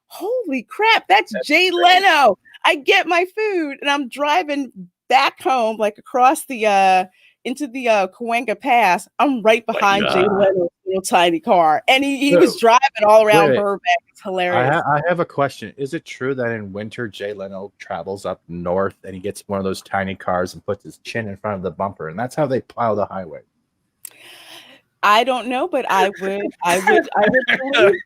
holy crap, that's Jay Leno. I get my food and I'm driving back home, like across the into the Cahuenga Pass. I'm right behind Jay Leno's little tiny car. And he was driving all around Burbank. It's hilarious. I have a question. Is it true that in winter Jay Leno travels up north and he gets one of those tiny cars and puts his chin in front of the bumper, and that's how they plow the highway? I don't know, but I would believe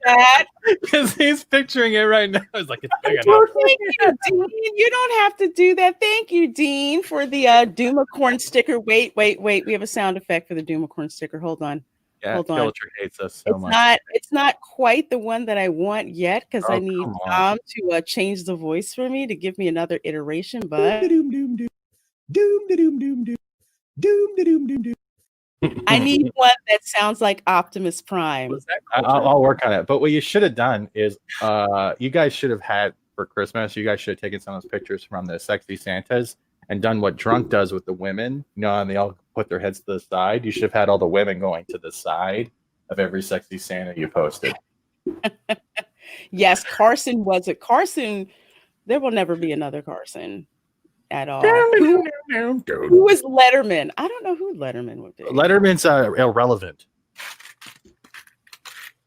that. Because he's picturing it right now. It's like, it's big enough. Well, thank you, Dean. You don't have to do that. Thank you, Dean, for the Doomacorn sticker. Wait. We have a sound effect for the Doomacorn sticker. Hold on. Yeah, Hold on. Kilcher hates us so much. It's not quite the one that I want yet because I need Tom to change the voice for me to give me another iteration. But I need one that sounds like Optimus Prime. I'll work on it. But what you should have done is you guys should have had for Christmas, you guys should have taken some of those pictures from the sexy Santas and done what Drunk does with the women, and they all put their heads to the side. You should have had all the women going to the side of every sexy Santa you posted. Yes, Carson was it. Carson, there will never be another Carson at all. Who was Letterman? I don't know who Letterman would be. Letterman's irrelevant.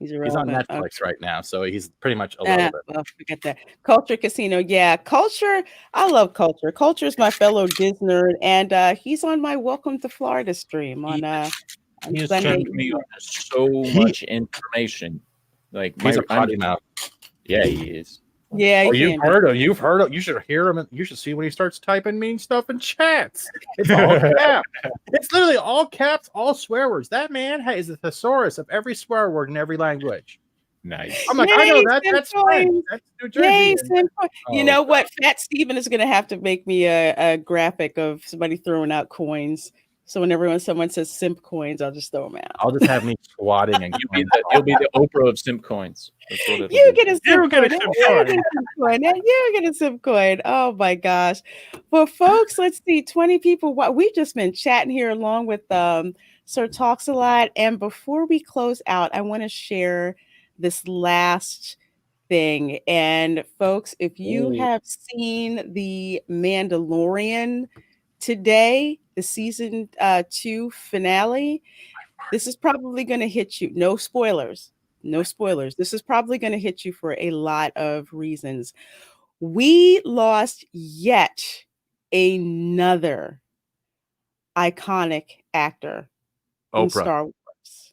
He's on Netflix right now, so he's pretty much irrelevant. Well, forget that. Culture Casino, yeah. Culture, I love Culture. Culture is my fellow Disney, and he's on my Welcome to Florida stream on he has sent me so much information. Like he's a potty mouth. Yeah, he is. Yeah, you've heard him. You've heard him. You should hear him. You should see when he starts typing mean stuff in chats. It's all caps. It's literally all caps, all swear words. That man is a thesaurus of every swear word in every language. Nice. I'm like, I know that. That's French. That's New Jersey. You know what? Fat Steven is going to have to make me a graphic of somebody throwing out coins. So whenever someone says simp coins, I'll just throw them out. I'll just have me squatting and you'll be the Oprah of simp coins. You get a simp coin. You get a simp coin. Oh my gosh. Well, folks, let's see. 20 people. We've just been chatting here along with Sir Talks a Lot. And before we close out, I want to share this last thing. And folks, if you have seen The Mandalorian today, the season 2 finale, this is probably going to hit you. No spoilers. This is probably going to hit you for a lot of reasons. We lost yet another iconic actor in Star Wars.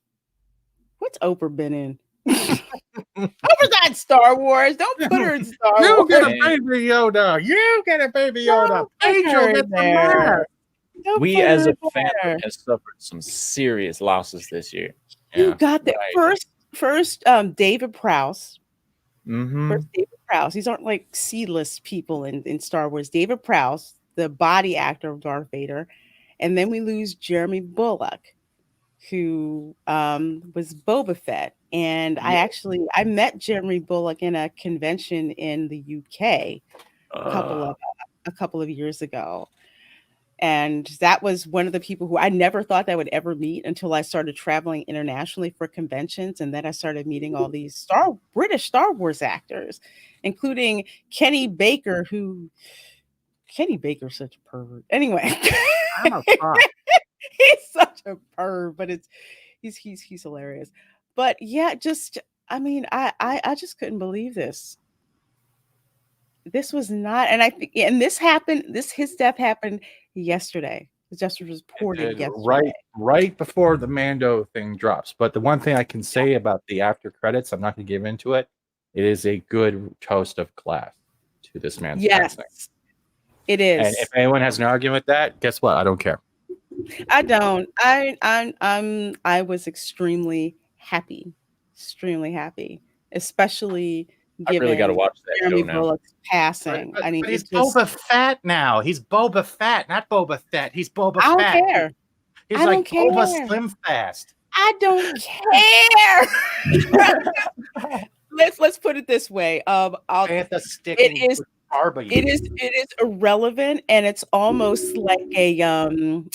What's Oprah been in? Oprah's not Star Wars. Don't put her in Star Wars. You get a baby Yoda. You get a baby Yoda. Angel gets the we as a family has suffered some serious losses this year. You got that first David Prowse. First David Prowse. These aren't like C-list people in Star Wars. David Prowse, the body actor of Darth Vader. and then we lose Jeremy Bullock, who was Boba Fett. And I met Jeremy Bullock in a convention in the UK a couple of years ago. And that was one of the people who I never thought I would ever meet until I started traveling internationally for conventions. And then I started meeting all these British Star Wars actors, including Kenny Baker, Kenny Baker's such a pervert. Anyway, I'm a fuck. he's such a perv, but he's hilarious. But yeah, I just couldn't believe this. This was not, and I think, and this happened. His death happened yesterday. It just was reported yesterday, right before the Mando thing drops. But the one thing I can say about the after credits, I'm not going to give into it. It is a good toast of class to this man's passing. It is. And if anyone has an argument with that, guess what? I don't care. I don't. I was extremely happy, especially I really got to given watch that Jeremy show now. Bullock's passing. But I mean, he's Boba Fett now. He's Boba Fett, not Boba Fett. He's Boba I don't Fett. care. He's I like don't Boba care. Slim Fast. I don't care. Let's put it this way. It is irrelevant, and it's almost like a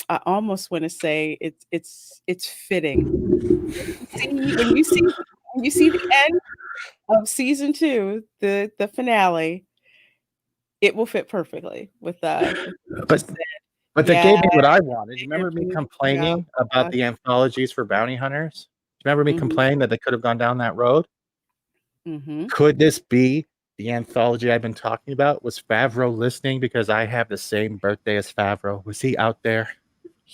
I almost want to say it's fitting. See, when you see the end of season 2, the finale, it will fit perfectly with But they gave me what I wanted. Remember me complaining about the anthologies for bounty hunters? Remember me complaining that they could have gone down that road? Could this be the anthology I've been talking about? Was Favreau listening because I have the same birthday as Favreau? Was he out there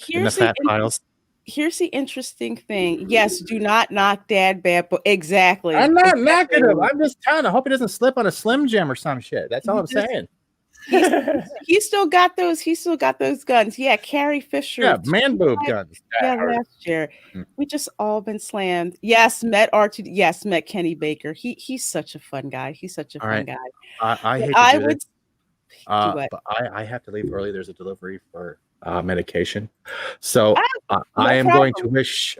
in the fat piles? Here's the interesting thing. Yes, do not knock Dad bad, but exactly. I'm not knocking him. I'm just telling. I hope he doesn't slip on a Slim Jim or some shit. That's all I'm saying. He still got those. He still got those guns. Yeah, Carrie Fisher. Yeah, man boob guns. Yeah, last year we just all been slammed. Yes, met R2. Yes, met Kenny Baker. He's such a fun guy. He's such a fun guy. I hate I to do would this, but I have to leave early. There's a delivery for medication, so I am going to wish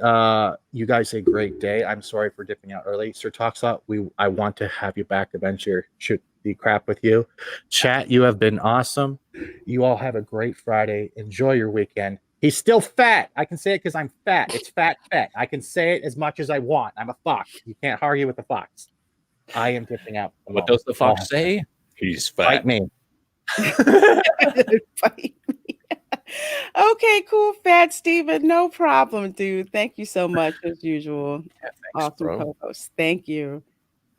you guys a great day. I'm sorry for dipping out early, Sir Toxa. I want to have you back eventually. Shoot the crap with you. Chat, you have been awesome. You all have a great Friday. Enjoy your weekend. He's still fat. I can say it because I'm fat. It's fat. I can say it as much as I want. I'm a fox. You can't argue with the fox. I am dipping out. What does the fox say? He's fat. Fight me. Fight me. Okay, cool, Fat Steven. No problem, dude. Thank you so much as usual. Yeah, thanks, awesome bro. co-host. Thank you.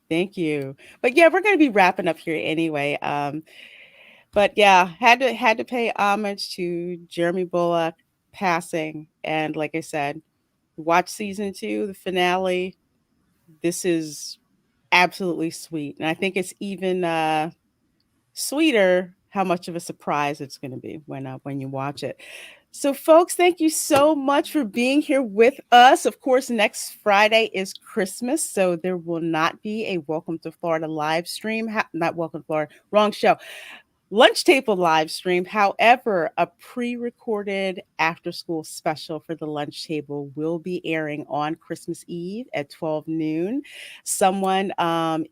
But yeah, we're going to be wrapping up here anyway. But yeah, had to pay homage to Jeremy Bullock passing, and like I said, watch season 2, the finale. This is absolutely sweet, and I think it's even sweeter how much of a surprise it's going to be when you watch it. So, folks, thank you so much for being here with us. Of course, next Friday is Christmas, so there will not be a Welcome to Florida live stream. Not Welcome to Florida, wrong show. Lunch Table live stream. However, a pre-recorded after-school special for the Lunch Table will be airing on Christmas Eve at 12 noon. Someone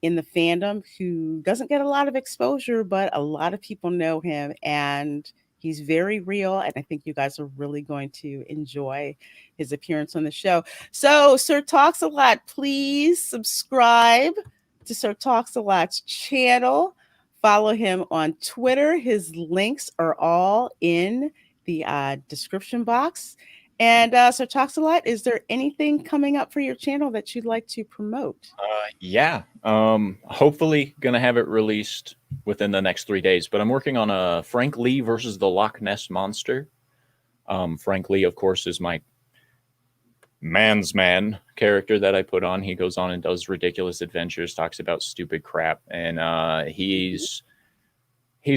in the fandom who doesn't get a lot of exposure, but a lot of people know him, and he's very real, and I think you guys are really going to enjoy his appearance on the show. So, Sir Talks a Lot, please subscribe to Sir Talks a Lot's channel. Follow him on Twitter. His links are all in the description box. And Sir Talks a Lot, is there anything coming up for your channel that you'd like to promote? Yeah. Hopefully going to have it released within the next 3 days. But I'm working on a Frank Lee versus the Loch Ness Monster. Frank Lee, of course, is my man's man character that I put on. He goes on and does ridiculous adventures, talks about stupid crap, and he's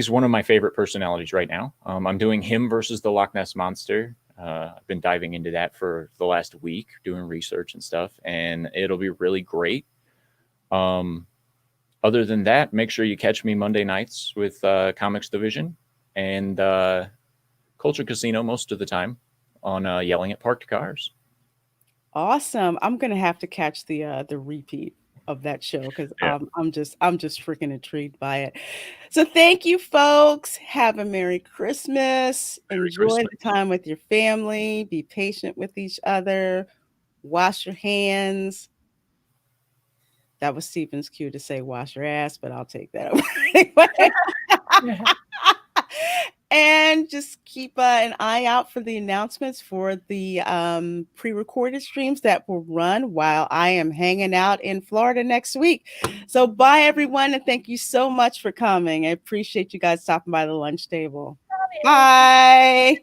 one of my favorite personalities right now. I'm doing him versus the Loch Ness Monster. I've been diving into that for the last week, doing research and stuff, and it'll be really great. Other than that, make sure you catch me Monday nights with Comics Division, and Culture Casino most of the time on yelling at parked cars. Awesome. I'm gonna have to catch the repeat of that show because Yeah. I'm just freaking intrigued by it. So thank you, folks. Have a Merry Christmas. Enjoy the time with your family. Be patient with each other. Wash your hands. That was Stephen's cue to say wash your ass, but I'll take that anyway. And just keep an eye out for the announcements for the pre-recorded streams that will run while I am hanging out in Florida next week. So bye, everyone, and thank you so much for coming. I appreciate you guys stopping by the lunch table. Bye.